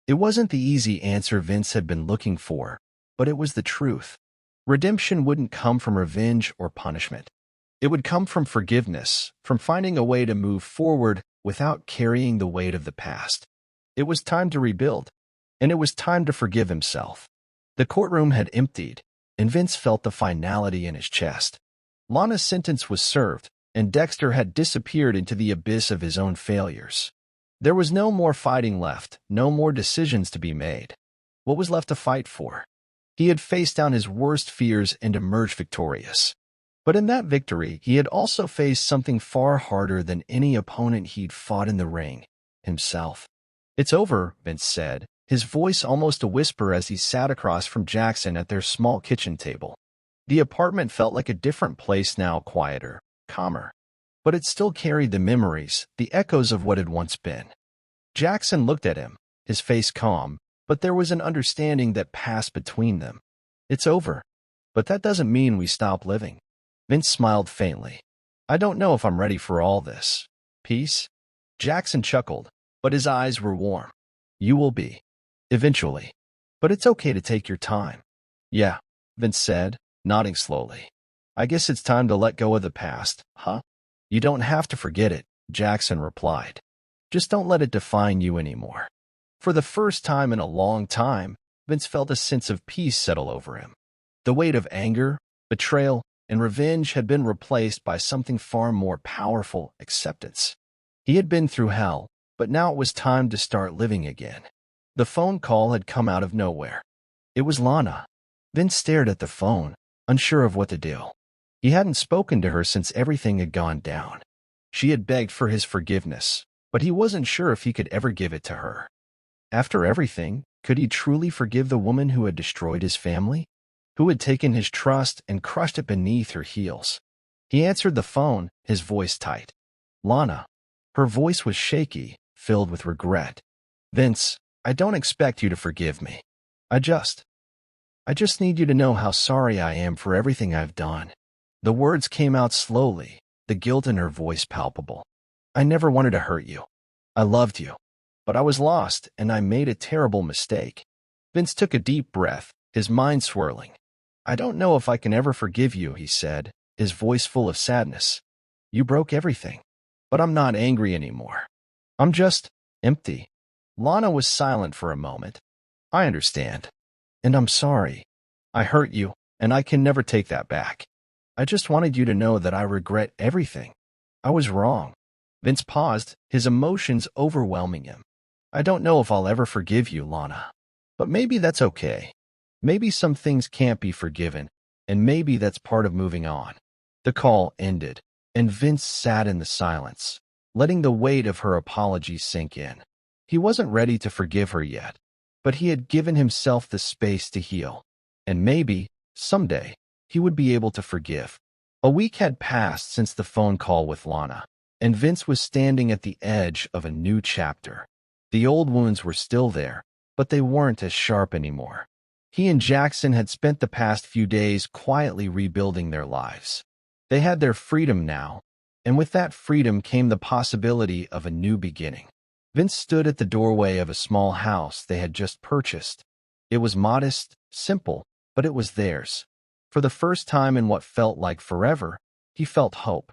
It wasn't the easy answer Vince had been looking for, but it was the truth. Redemption wouldn't come from revenge or punishment. It would come from forgiveness, from finding a way to move forward without carrying the weight of the past. It was time to rebuild, and it was time to forgive himself. The courtroom had emptied, and Vince felt the finality in his chest. Lana's sentence was served, and Dexter had disappeared into the abyss of his own failures. There was no more fighting left, no more decisions to be made. What was left to fight for? He had faced down his worst fears and emerged victorious. But in that victory, he had also faced something far harder than any opponent he'd fought in the ring: himself. "It's over," Vince said, his voice almost a whisper as he sat across from Jackson at their small kitchen table. The apartment felt like a different place now, quieter, calmer. But it still carried the memories, the echoes of what had once been. Jackson looked at him, his face calm, but there was an understanding that passed between them. "It's over. But that doesn't mean we stop living." Vince smiled faintly. "I don't know if I'm ready for all this. Peace?" Jackson chuckled, but his eyes were warm. "You will be. Eventually. But it's okay to take your time." "Yeah," Vince said, nodding slowly. "I guess it's time to let go of the past, huh?" "You don't have to forget it," Jackson replied. "Just don't let it define you anymore." For the first time in a long time, Vince felt a sense of peace settle over him. The weight of anger, betrayal, and revenge had been replaced by something far more powerful: acceptance. He had been through hell, but now it was time to start living again. The phone call had come out of nowhere. It was Lana. Vince stared at the phone, unsure of what to do. He hadn't spoken to her since everything had gone down. She had begged for his forgiveness, but he wasn't sure if he could ever give it to her. After everything, could he truly forgive the woman who had destroyed his family? who had taken his trust and crushed it beneath her heels. He answered the phone, his voice tight. Lana. Her voice was shaky, filled with regret. Vince, I don't expect you to forgive me. I just need you to know how sorry I am for everything I've done. The words came out slowly, the guilt in her voice palpable. I never wanted to hurt you. I loved you. But I was lost, and I made a terrible mistake. Vince took a deep breath, his mind swirling. I don't know if I can ever forgive you, he said, his voice full of sadness. You broke everything. But I'm not angry anymore. I'm just empty. Lana was silent for a moment. I understand. And I'm sorry. I hurt you, and I can never take that back. I just wanted you to know that I regret everything. I was wrong. Vince paused, his emotions overwhelming him. I don't know if I'll ever forgive you, Lana. But maybe that's okay. Maybe some things can't be forgiven, and maybe that's part of moving on. The call ended, and Vince sat in the silence, letting the weight of her apology sink in. He wasn't ready to forgive her yet, but he had given himself the space to heal. And maybe, someday, he would be able to forgive. A week had passed since the phone call with Lana, and Vince was standing at the edge of a new chapter. The old wounds were still there, but they weren't as sharp anymore. He and Jackson had spent the past few days quietly rebuilding their lives. They had their freedom now, and with that freedom came the possibility of a new beginning. Vince stood at the doorway of a small house they had just purchased. It was modest, simple, but it was theirs. For the first time in what felt like forever, he felt hope.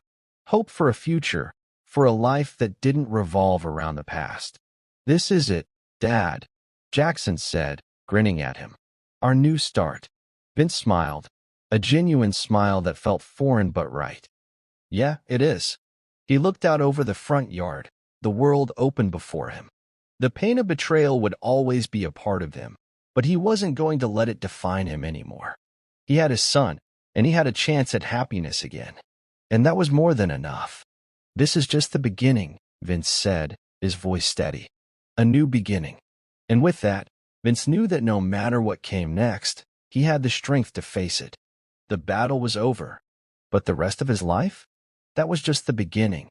Hope for a future, for a life that didn't revolve around the past. This is it, Dad, Jackson said, grinning at him. Our new start. Vince smiled, a genuine smile that felt foreign but right. Yeah, it is. He looked out over the front yard, the world open before him. The pain of betrayal would always be a part of him, but he wasn't going to let it define him anymore. He had his son, and he had a chance at happiness again. And that was more than enough. This is just the beginning, Vince said, his voice steady. A new beginning. And with that, Vince knew that no matter what came next, he had the strength to face it. The battle was over. But the rest of his life? That was just the beginning.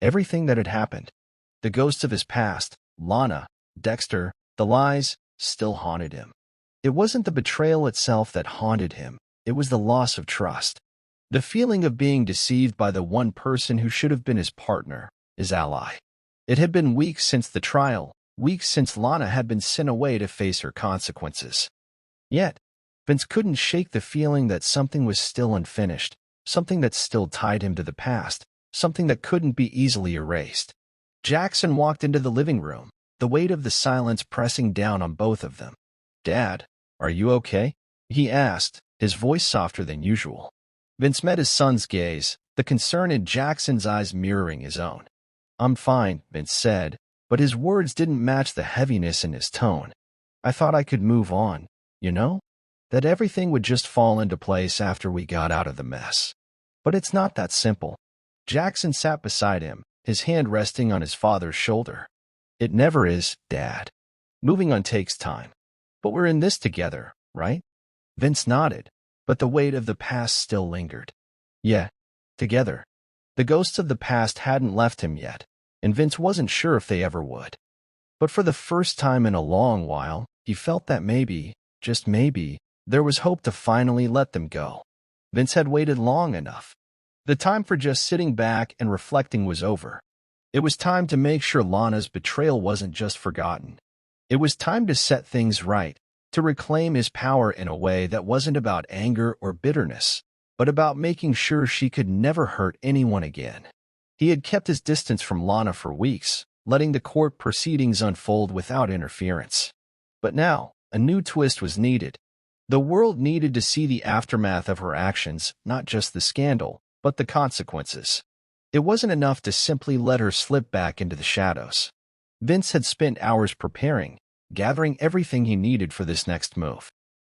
Everything that had happened. The ghosts of his past, Lana, Dexter, the lies, still haunted him. It wasn't the betrayal itself that haunted him. It was the loss of trust. The feeling of being deceived by the one person who should have been his partner, his ally. It had been weeks since the trial, weeks since Lana had been sent away to face her consequences. Yet, Vince couldn't shake the feeling that something was still unfinished, something that still tied him to the past, something that couldn't be easily erased. Jackson walked into the living room, the weight of the silence pressing down on both of them. Dad, are you okay? He asked, his voice softer than usual. Vince met his son's gaze, the concern in Jackson's eyes mirroring his own. I'm fine, Vince said, but his words didn't match the heaviness in his tone. I thought I could move on, you know? That everything would just fall into place after we got out of the mess. But it's not that simple. Jackson sat beside him, his hand resting on his father's shoulder. It never is, Dad. Moving on takes time. But we're in this together, right? Vince nodded, but the weight of the past still lingered. Yeah, together. The ghosts of the past hadn't left him yet, and Vince wasn't sure if they ever would. But for the first time in a long while, he felt that maybe, just maybe, there was hope to finally let them go. Vince had waited long enough. The time for just sitting back and reflecting was over. It was time to make sure Lana's betrayal wasn't just forgotten. It was time to set things right, to reclaim his power in a way that wasn't about anger or bitterness, but about making sure she could never hurt anyone again. He had kept his distance from Lana for weeks, letting the court proceedings unfold without interference. But now, a new twist was needed. The world needed to see the aftermath of her actions, not just the scandal, but the consequences. It wasn't enough to simply let her slip back into the shadows. Vince had spent hours preparing, gathering everything he needed for this next move.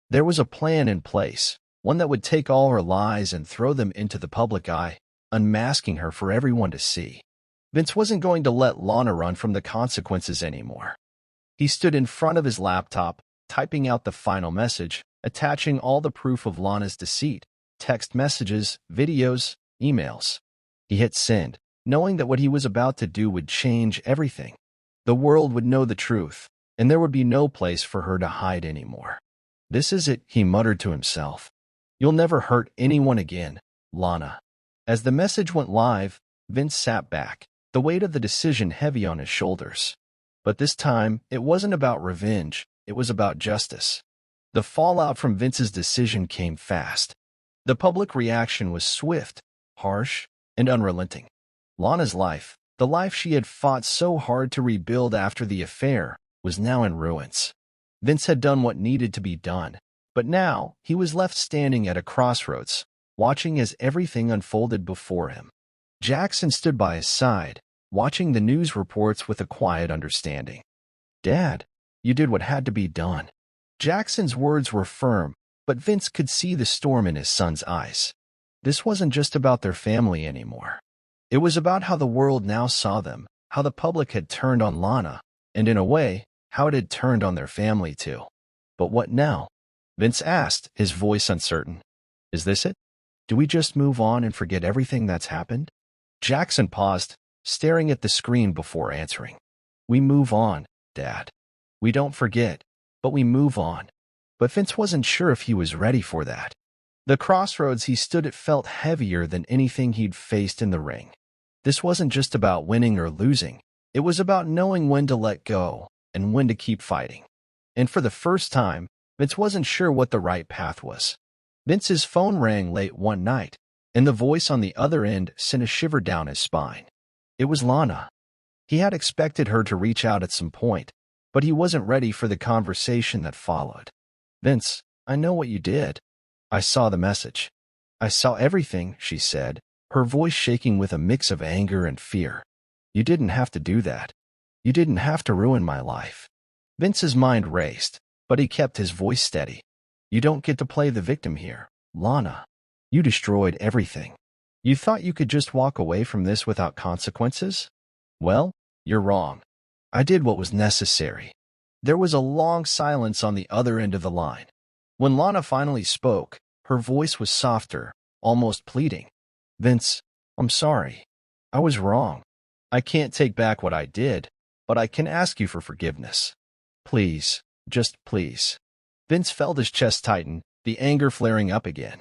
There was a plan in place, one that would take all her lies and throw them into the public eye, unmasking her for everyone to see. Vince wasn't going to let Lana run from the consequences anymore. He stood in front of his laptop, typing out the final message, attaching all the proof of Lana's deceit, text messages, videos, emails. He hit send, knowing that what he was about to do would change everything. The world would know the truth, and there would be no place for her to hide anymore. This is it, he muttered to himself. You'll never hurt anyone again, Lana. As the message went live, Vince sat back, the weight of the decision heavy on his shoulders. But this time, it wasn't about revenge, it was about justice. The fallout from Vince's decision came fast. The public reaction was swift, harsh, and unrelenting. Lana's life, the life she had fought so hard to rebuild after the affair, was now in ruins. Vince had done what needed to be done, but now he was left standing at a crossroads, watching as everything unfolded before him. Jackson stood by his side, watching the news reports with a quiet understanding. Dad, you did what had to be done. Jackson's words were firm, but Vince could see the storm in his son's eyes. This wasn't just about their family anymore. It was about how the world now saw them, how the public had turned on Lana, and in a way, how it had turned on their family too. But what now? Vince asked, his voice uncertain. Is this it? Do we just move on and forget everything that's happened? Jackson paused, staring at the screen before answering. We move on, Dad. We don't forget, but we move on. But Vince wasn't sure if he was ready for that. The crossroads he stood at felt heavier than anything he'd faced in the ring. This wasn't just about winning or losing. It was about knowing when to let go and when to keep fighting. And for the first time, Vince wasn't sure what the right path was. Vince's phone rang late one night, and the voice on the other end sent a shiver down his spine. It was Lana. He had expected her to reach out at some point, but he wasn't ready for the conversation that followed. Vince, I know what you did. I saw the message. I saw everything, she said, her voice shaking with a mix of anger and fear. You didn't have to do that. You didn't have to ruin my life. Vince's mind raced, but he kept his voice steady. You don't get to play the victim here, Lana. You destroyed everything. You thought you could just walk away from this without consequences? Well, you're wrong. I did what was necessary. There was a long silence on the other end of the line. When Lana finally spoke, her voice was softer, almost pleading. Vince, I'm sorry. I was wrong. I can't take back what I did, but I can ask you for forgiveness. Please, just please. Vince felt his chest tighten, the anger flaring up again.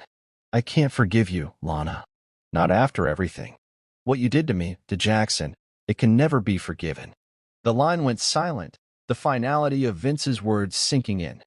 I can't forgive you, Lana. Not after everything. What you did to me, to Jackson, it can never be forgiven. The line went silent, the finality of Vince's words sinking in.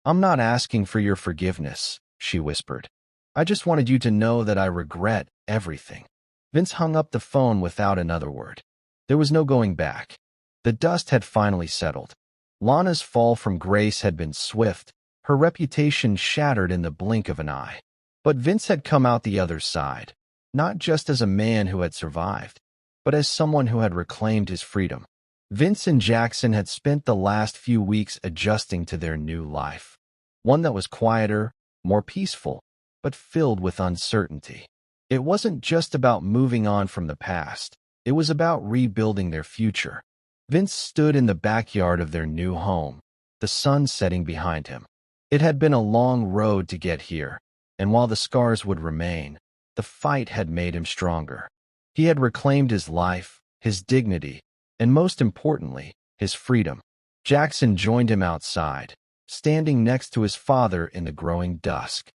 I'm not asking for your forgiveness, she whispered. I just wanted you to know that I regret everything. Vince hung up the phone without another word. There was no going back. The dust had finally settled. Lana's fall from grace had been swift, her reputation shattered in the blink of an eye. But Vince had come out the other side, not just as a man who had survived, but as someone who had reclaimed his freedom. Vince and Jackson had spent the last few weeks adjusting to their new life, one that was quieter, more peaceful, but filled with uncertainty. It wasn't just about moving on from the past. It was about rebuilding their future. Vince stood in the backyard of their new home, the sun setting behind him. It had been a long road to get here, and while the scars would remain, the fight had made him stronger. He had reclaimed his life, his dignity, and most importantly, his freedom. Jackson joined him outside, standing next to his father in the growing dusk.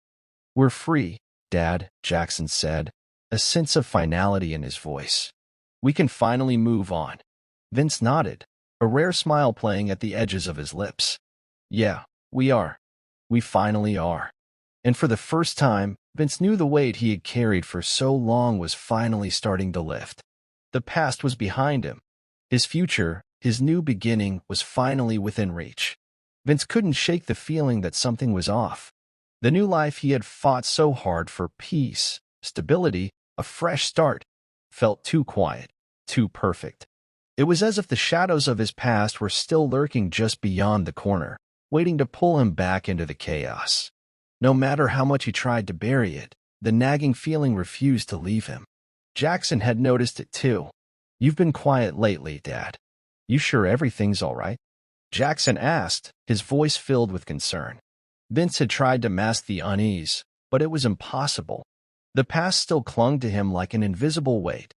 We're free, Dad, Jackson said, a sense of finality in his voice. We can finally move on. Vince nodded, a rare smile playing at the edges of his lips. Yeah, we are. We finally are. And for the first time, Vince knew the weight he had carried for so long was finally starting to lift. The past was behind him. His future, his new beginning, was finally within reach. Vince couldn't shake the feeling that something was off. The new life he had fought so hard for, peace, stability, a fresh start, felt too quiet, too perfect. It was as if the shadows of his past were still lurking just beyond the corner, waiting to pull him back into the chaos. No matter how much he tried to bury it, the nagging feeling refused to leave him. Jackson had noticed it too. You've been quiet lately, Dad. You sure everything's all right? Jackson asked, his voice filled with concern. Vince had tried to mask the unease, but it was impossible. The past still clung to him like an invisible weight.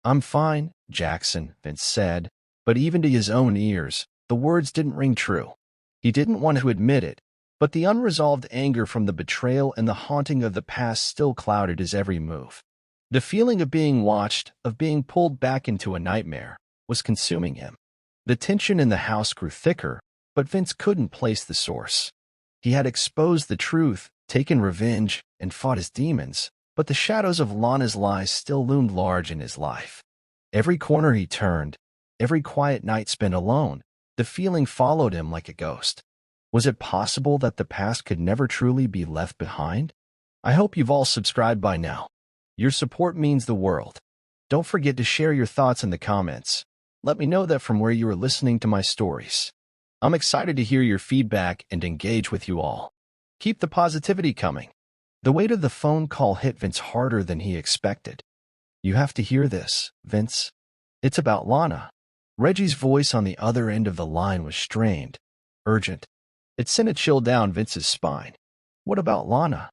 "I'm fine, Jackson," Vince said, but even to his own ears, the words didn't ring true. He didn't want to admit it, but the unresolved anger from the betrayal and the haunting of the past still clouded his every move. The feeling of being watched, of being pulled back into a nightmare, was consuming him. The tension in the house grew thicker, but Vince couldn't place the source. He had exposed the truth, taken revenge, and fought his demons, but the shadows of Lana's lies still loomed large in his life. Every corner he turned, every quiet night spent alone, the feeling followed him like a ghost. Was it possible that the past could never truly be left behind? I hope you've all subscribed by now. Your support means the world. Don't forget to share your thoughts in the comments. Let me know that from where you are listening to my stories. I'm excited to hear your feedback and engage with you all. Keep the positivity coming. The weight of the phone call hit Vince harder than he expected. "You have to hear this, Vince. It's about Lana." Reggie's voice on the other end of the line was strained, urgent. It sent a chill down Vince's spine. What about Lana?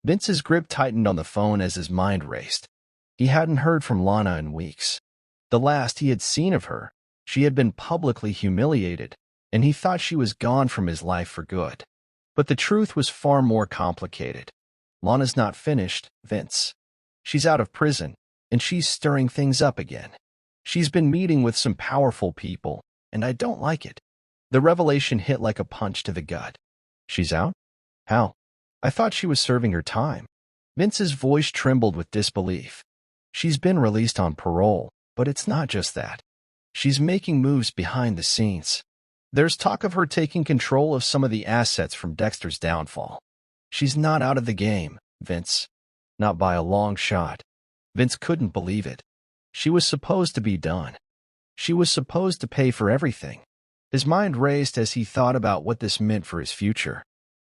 Vince's grip tightened on the phone as his mind raced. He hadn't heard from Lana in weeks. The last he had seen of her, she had been publicly humiliated, and he thought she was gone from his life for good. But the truth was far more complicated. Lana's not finished, Vince. She's out of prison, and she's stirring things up again. She's been meeting with some powerful people, and I don't like it. The revelation hit like a punch to the gut. She's out? How? I thought she was serving her time. Vince's voice trembled with disbelief. She's been released on parole, but it's not just that. She's making moves behind the scenes. There's talk of her taking control of some of the assets from Dexter's downfall. She's not out of the game, Vince. Not by a long shot. Vince couldn't believe it. She was supposed to be done. She was supposed to pay for everything. His mind raced as he thought about what this meant for his future.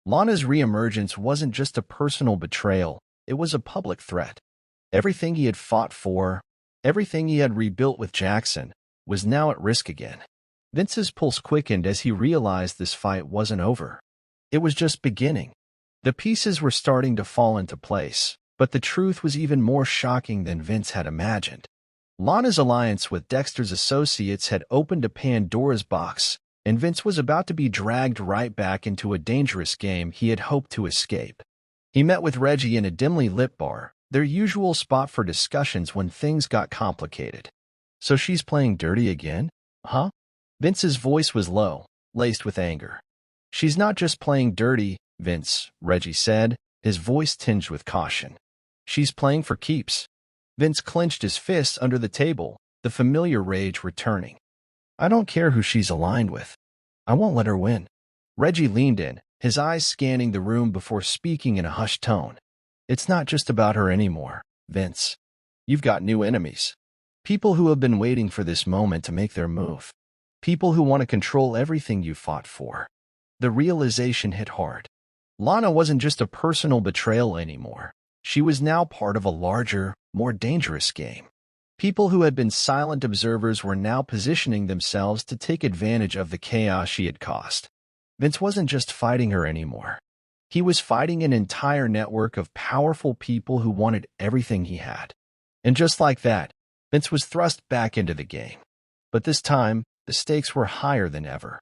Lana's reemergence wasn't just a personal betrayal, it was a public threat. Everything he had fought for, everything he had rebuilt with Jackson, was now at risk again. Vince's pulse quickened as he realized this fight wasn't over. It was just beginning. The pieces were starting to fall into place, but the truth was even more shocking than Vince had imagined. Lana's alliance with Dexter's associates had opened a Pandora's box, and Vince was about to be dragged right back into a dangerous game he had hoped to escape. He met with Reggie in a dimly lit bar, their usual spot for discussions when things got complicated. "So she's playing dirty again? Huh?" Vince's voice was low, laced with anger. "She's not just playing dirty, Vince," Reggie said, his voice tinged with caution. "She's playing for keeps." Vince clenched his fists under the table, the familiar rage returning. "I don't care who she's aligned with. I won't let her win." Reggie leaned in, his eyes scanning the room before speaking in a hushed tone. "It's not just about her anymore, Vince. You've got new enemies. People who have been waiting for this moment to make their move. People who want to control everything you fought for." The realization hit hard. Lana wasn't just a personal betrayal anymore. She was now part of a larger, more dangerous game. People who had been silent observers were now positioning themselves to take advantage of the chaos she had caused. Vince wasn't just fighting her anymore. He was fighting an entire network of powerful people who wanted everything he had. And just like that, Vince was thrust back into the game. But this time, the stakes were higher than ever.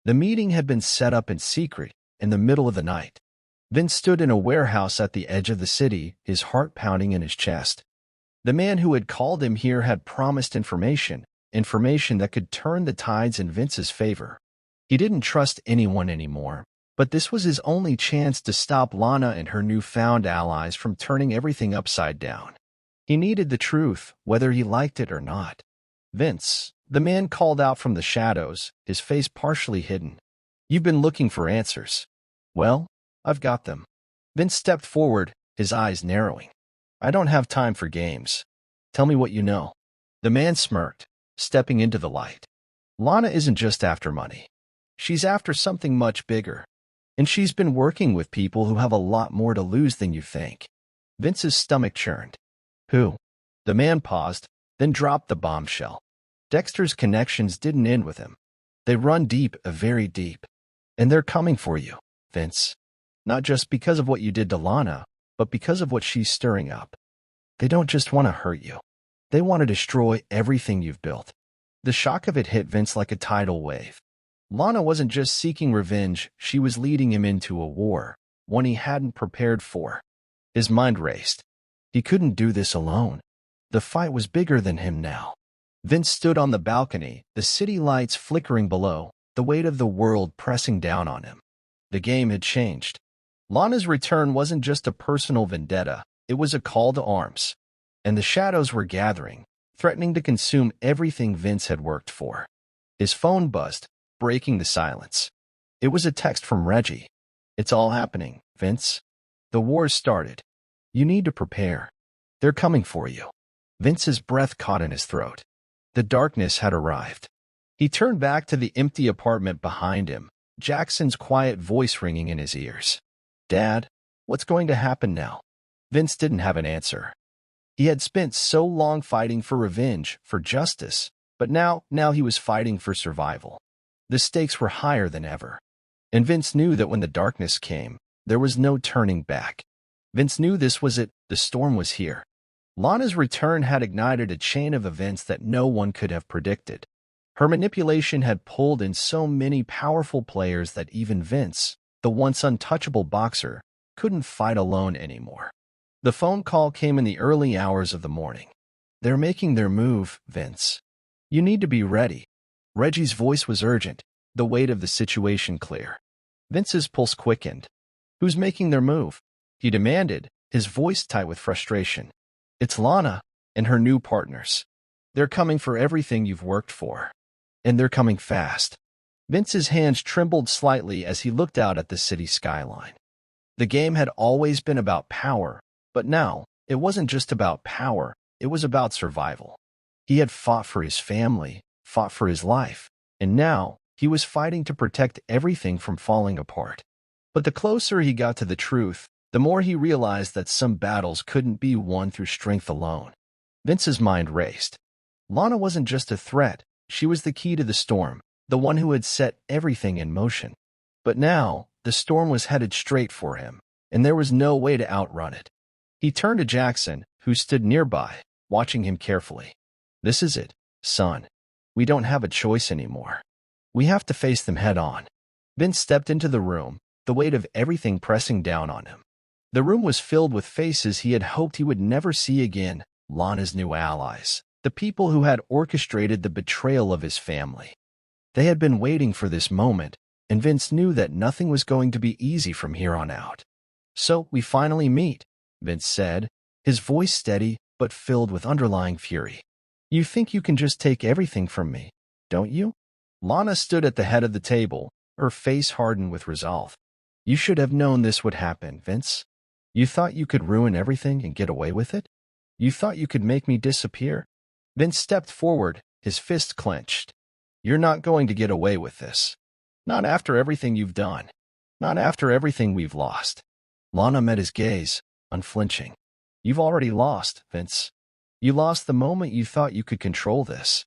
The meeting had been set up in secret, in the middle of the night. Vince stood in a warehouse at the edge of the city, his heart pounding in his chest. The man who had called him here had promised information that could turn the tides in Vince's favor. He didn't trust anyone anymore, but this was his only chance to stop Lana and her newfound allies from turning everything upside down. He needed the truth, whether he liked it or not. "Vince," the man called out from the shadows, his face partially hidden. "You've been looking for answers. Well, I've got them." Vince stepped forward, his eyes narrowing. "I don't have time for games. Tell me what you know." The man smirked, stepping into the light. "Lana isn't just after money. She's after something much bigger. And she's been working with people who have a lot more to lose than you think." Vince's stomach churned. "Who?" The man paused, then dropped the bombshell. "Dexter's connections didn't end with him. They run deep, very deep. And they're coming for you, Vince. Not just because of what you did to Lana, but because of what she's stirring up. They don't just want to hurt you. They want to destroy everything you've built. The shock of it hit Vince like a tidal wave. Lana wasn't just seeking revenge, she was leading him into a war, one he hadn't prepared for. His mind raced. He couldn't do this alone. The fight was bigger than him now. Vince stood on the balcony, the city lights flickering below, the weight of the world pressing down on him. The game had changed. Lana's return wasn't just a personal vendetta, it was a call to arms. And the shadows were gathering, threatening to consume everything Vince had worked for. His phone buzzed, breaking the silence. It was a text from Reggie. "It's all happening, Vince. The war's started. You need to prepare. They're coming for you." Vince's breath caught in his throat. The darkness had arrived. He turned back to the empty apartment behind him, Jackson's quiet voice ringing in his ears. "Dad, what's going to happen now?" Vince didn't have an answer. He had spent so long fighting for revenge, for justice, but now he was fighting for survival. The stakes were higher than ever. And Vince knew that when the darkness came, there was no turning back. Vince knew this was it, the storm was here. Lana's return had ignited a chain of events that no one could have predicted. Her manipulation had pulled in so many powerful players that even Vince, the once untouchable boxer, couldn't fight alone anymore. The phone call came in the early hours of the morning. "They're making their move, Vince. You need to be ready." Reggie's voice was urgent, the weight of the situation clear. Vince's pulse quickened. "Who's making their move?" he demanded, his voice tight with frustration. "It's Lana and her new partners. They're coming for everything you've worked for. And they're coming fast." Vince's hands trembled slightly as he looked out at the city skyline. The game had always been about power, but now it wasn't just about power, it was about survival. He had fought for his family, fought for his life, and now he was fighting to protect everything from falling apart. But the closer he got to the truth, the more he realized that some battles couldn't be won through strength alone. Vince's mind raced. Lana wasn't just a threat, she was the key to the storm, the one who had set everything in motion. But now, the storm was headed straight for him, and there was no way to outrun it. He turned to Jackson, who stood nearby, watching him carefully. "This is it, son. We don't have a choice anymore. We have to face them head on." Vince stepped into the room, the weight of everything pressing down on him. The room was filled with faces he had hoped he would never see again, Lana's new allies, the people who had orchestrated the betrayal of his family. They had been waiting for this moment, and Vince knew that nothing was going to be easy from here on out. "So we finally meet," Vince said, his voice steady but filled with underlying fury. "You think you can just take everything from me, don't you?" Lana stood at the head of the table, her face hardened with resolve. "You should have known this would happen, Vince. You thought you could ruin everything and get away with it? You thought you could make me disappear?" Vince stepped forward, his fist clenched. "You're not going to get away with this. Not after everything you've done. Not after everything we've lost." Lana met his gaze, unflinching. "You've already lost, Vince. You lost the moment you thought you could control this.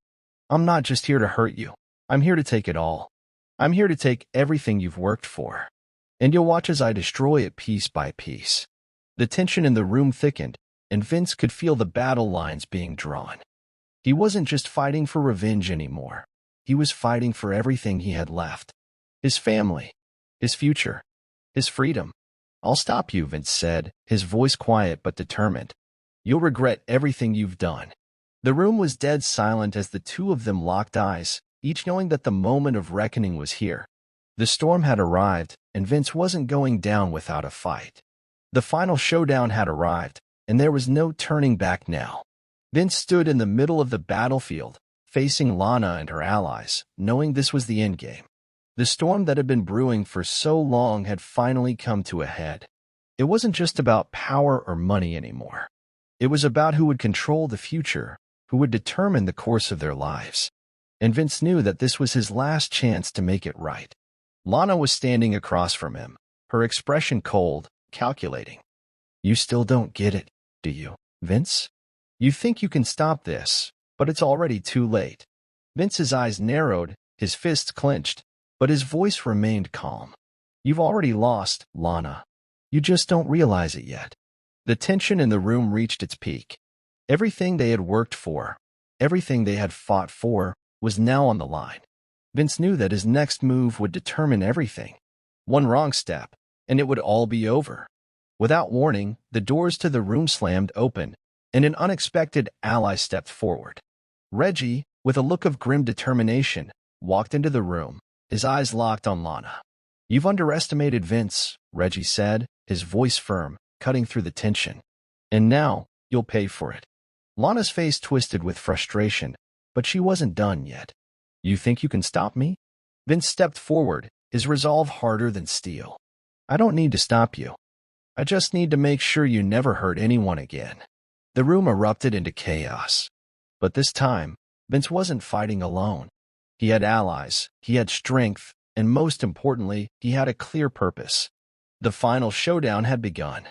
I'm not just here to hurt you. I'm here to take it all. I'm here to take everything you've worked for. And you'll watch as I destroy it piece by piece." The tension in the room thickened, and Vince could feel the battle lines being drawn. He wasn't just fighting for revenge anymore. He was fighting for everything he had left. His family, his future, his freedom. "I'll stop you," Vince said, his voice quiet but determined. "You'll regret everything you've done." The room was dead silent as the two of them locked eyes, each knowing that the moment of reckoning was here. The storm had arrived, and Vince wasn't going down without a fight. The final showdown had arrived, and there was no turning back now. Vince stood in the middle of the battlefield, facing Lana and her allies, knowing this was the endgame. The storm that had been brewing for so long had finally come to a head. It wasn't just about power or money anymore. It was about who would control the future, who would determine the course of their lives. And Vince knew that this was his last chance to make it right. Lana was standing across from him, her expression cold, calculating. "You still don't get it, do you, Vince? You think you can stop this, but it's already too late." Vince's eyes narrowed, his fists clenched, but his voice remained calm. You've already lost, Lana. You just don't realize it yet. The tension in the room reached its peak. Everything they had worked for, everything they had fought for, was now on the line. Vince knew that his next move would determine everything. One wrong step, and it would all be over. Without warning, the doors to the room slammed open, and an unexpected ally stepped forward. Reggie, with a look of grim determination, walked into the room, his eyes locked on Lana. "You've underestimated Vince," Reggie said, his voice firm, cutting through the tension. "And now, you'll pay for it." Lana's face twisted with frustration, but she wasn't done yet. "You think you can stop me?" Vince stepped forward, his resolve harder than steel. "I don't need to stop you. I just need to make sure you never hurt anyone again." The room erupted into chaos. But this time, Vince wasn't fighting alone. He had allies, he had strength, and most importantly, he had a clear purpose. The final showdown had begun,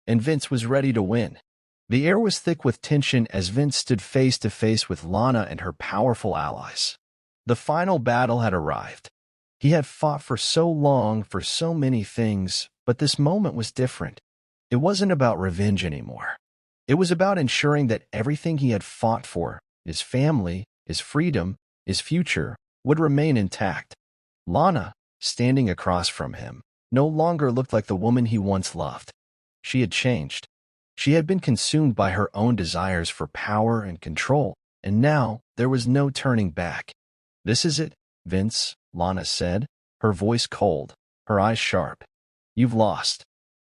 and Vince was ready to win. The air was thick with tension as Vince stood face to face with Lana and her powerful allies. The final battle had arrived. He had fought for so long for so many things, but this moment was different. It wasn't about revenge anymore. It was about ensuring that everything he had fought for, his family, his freedom, his future, would remain intact. Lana, standing across from him, no longer looked like the woman he once loved. She had changed. She had been consumed by her own desires for power and control, and now there was no turning back. "This is it, Vince," Lana said, her voice cold, her eyes sharp. "You've lost.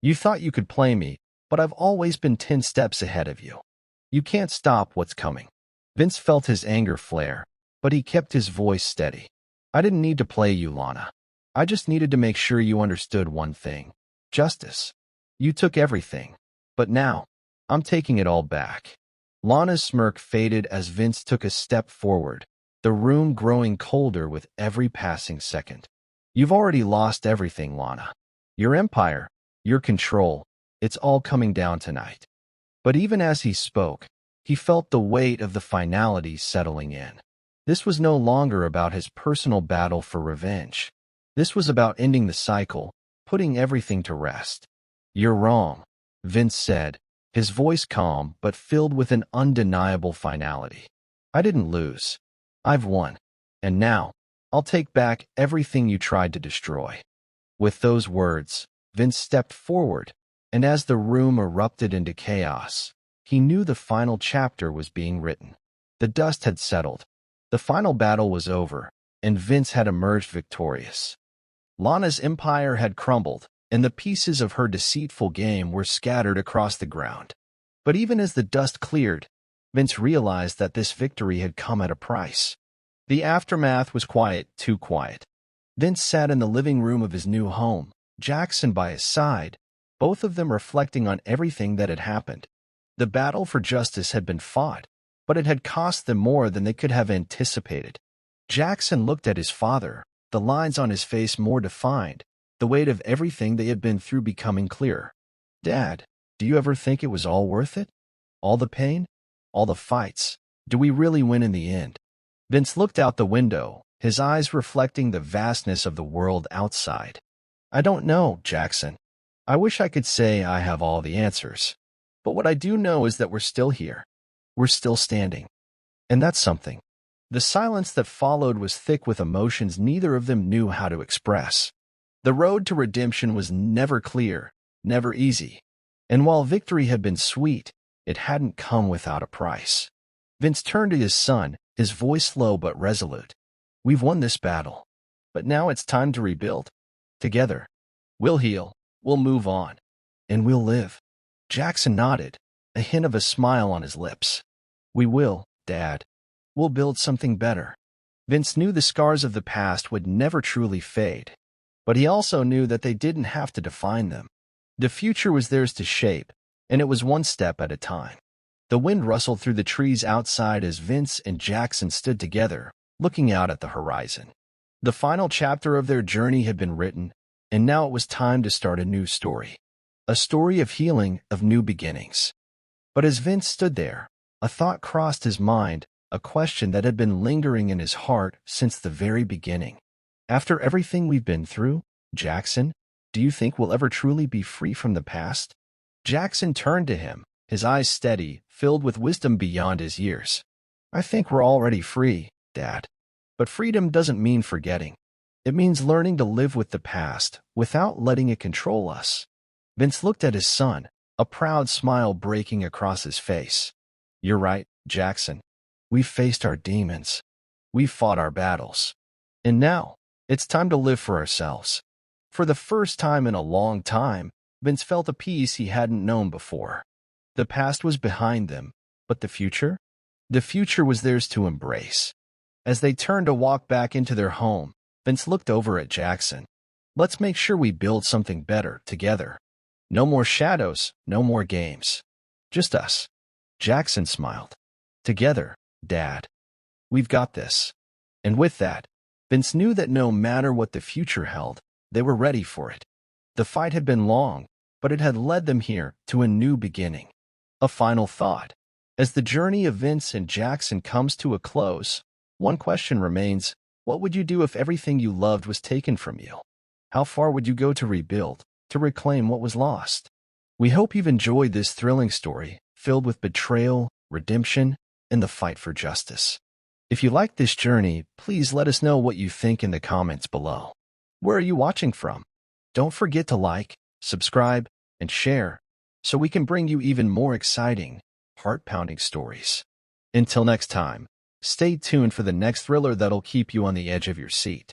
You thought you could play me, but I've always been 10 steps ahead of you. You can't stop what's coming." Vince felt his anger flare, but he kept his voice steady. "I didn't need to play you, Lana. I just needed to make sure you understood one thing. Justice. You took everything. But now, I'm taking it all back." Lana's smirk faded as Vince took a step forward, the room growing colder with every passing second. "You've already lost everything, Lana. Your empire, your control, it's all coming down tonight." But even as he spoke, he felt the weight of the finality settling in. This was no longer about his personal battle for revenge. This was about ending the cycle, putting everything to rest. "You're wrong," Vince said, his voice calm but filled with an undeniable finality. "I didn't lose. I've won. And now, I'll take back everything you tried to destroy." With those words, Vince stepped forward, and as the room erupted into chaos, he knew the final chapter was being written. The dust had settled. The final battle was over, and Vince had emerged victorious. Lana's empire had crumbled, and the pieces of her deceitful game were scattered across the ground. But even as the dust cleared, Vince realized that this victory had come at a price. The aftermath was quiet, too quiet. Vince sat in the living room of his new home, Jackson by his side, both of them reflecting on everything that had happened. The battle for justice had been fought, but it had cost them more than they could have anticipated. Jackson looked at his father, the lines on his face more defined, the weight of everything they had been through becoming clearer. "Dad, do you ever think it was all worth it? All the pain? All the fights? Do we really win in the end?" Vince looked out the window, his eyes reflecting the vastness of the world outside. "I don't know, Jackson. I wish I could say I have all the answers. But what I do know is that we're still here. We're still standing. And that's something." The silence that followed was thick with emotions neither of them knew how to express. The road to redemption was never clear, never easy. And while victory had been sweet, it hadn't come without a price. Vince turned to his son, his voice low but resolute. "We've won this battle. But now it's time to rebuild. Together. We'll heal, we'll move on, and we'll live." Jackson nodded, a hint of a smile on his lips. "We will, Dad. We'll build something better." Vince knew the scars of the past would never truly fade, but he also knew that they didn't have to define them. The future was theirs to shape, and it was one step at a time. The wind rustled through the trees outside as Vince and Jackson stood together, looking out at the horizon. The final chapter of their journey had been written, and now it was time to start a new story. A story of healing, of new beginnings. But as Vince stood there, a thought crossed his mind, a question that had been lingering in his heart since the very beginning. "After everything we've been through, Jackson, Do you think we'll ever truly be free from the past? Jackson turned to him, his eyes steady, filled with wisdom beyond his years. I think we're already free, Dad. But freedom doesn't mean forgetting. It means learning to live with the past without letting it control us. Vince looked at his son, a proud smile breaking across his face. You're right, Jackson. We've faced our demons. We've fought our battles. And now, it's time to live for ourselves. For the first time in a long time, Vince felt a peace he hadn't known before. The past was behind them, but the future? The future was theirs to embrace. As they turned to walk back into their home, Vince looked over at Jackson. Let's make sure we build something better together. No more shadows, no more games. Just us. Jackson smiled. Together, Dad. We've got this. And with that, Vince knew that no matter what the future held, they were ready for it. The fight had been long, but it had led them here to a new beginning. A final thought. As the journey of Vince and Jackson comes to a close, one question remains: what would you do if everything you loved was taken from you? How far would you go to rebuild, to reclaim what was lost? We hope you've enjoyed this thrilling story, filled with betrayal, redemption, and the fight for justice. If you like this journey, please let us know what you think in the comments below. Where are you watching from? Don't forget to like, subscribe, and share, so we can bring you even more exciting, heart-pounding stories. Until next time, stay tuned for the next thriller that'll keep you on the edge of your seat.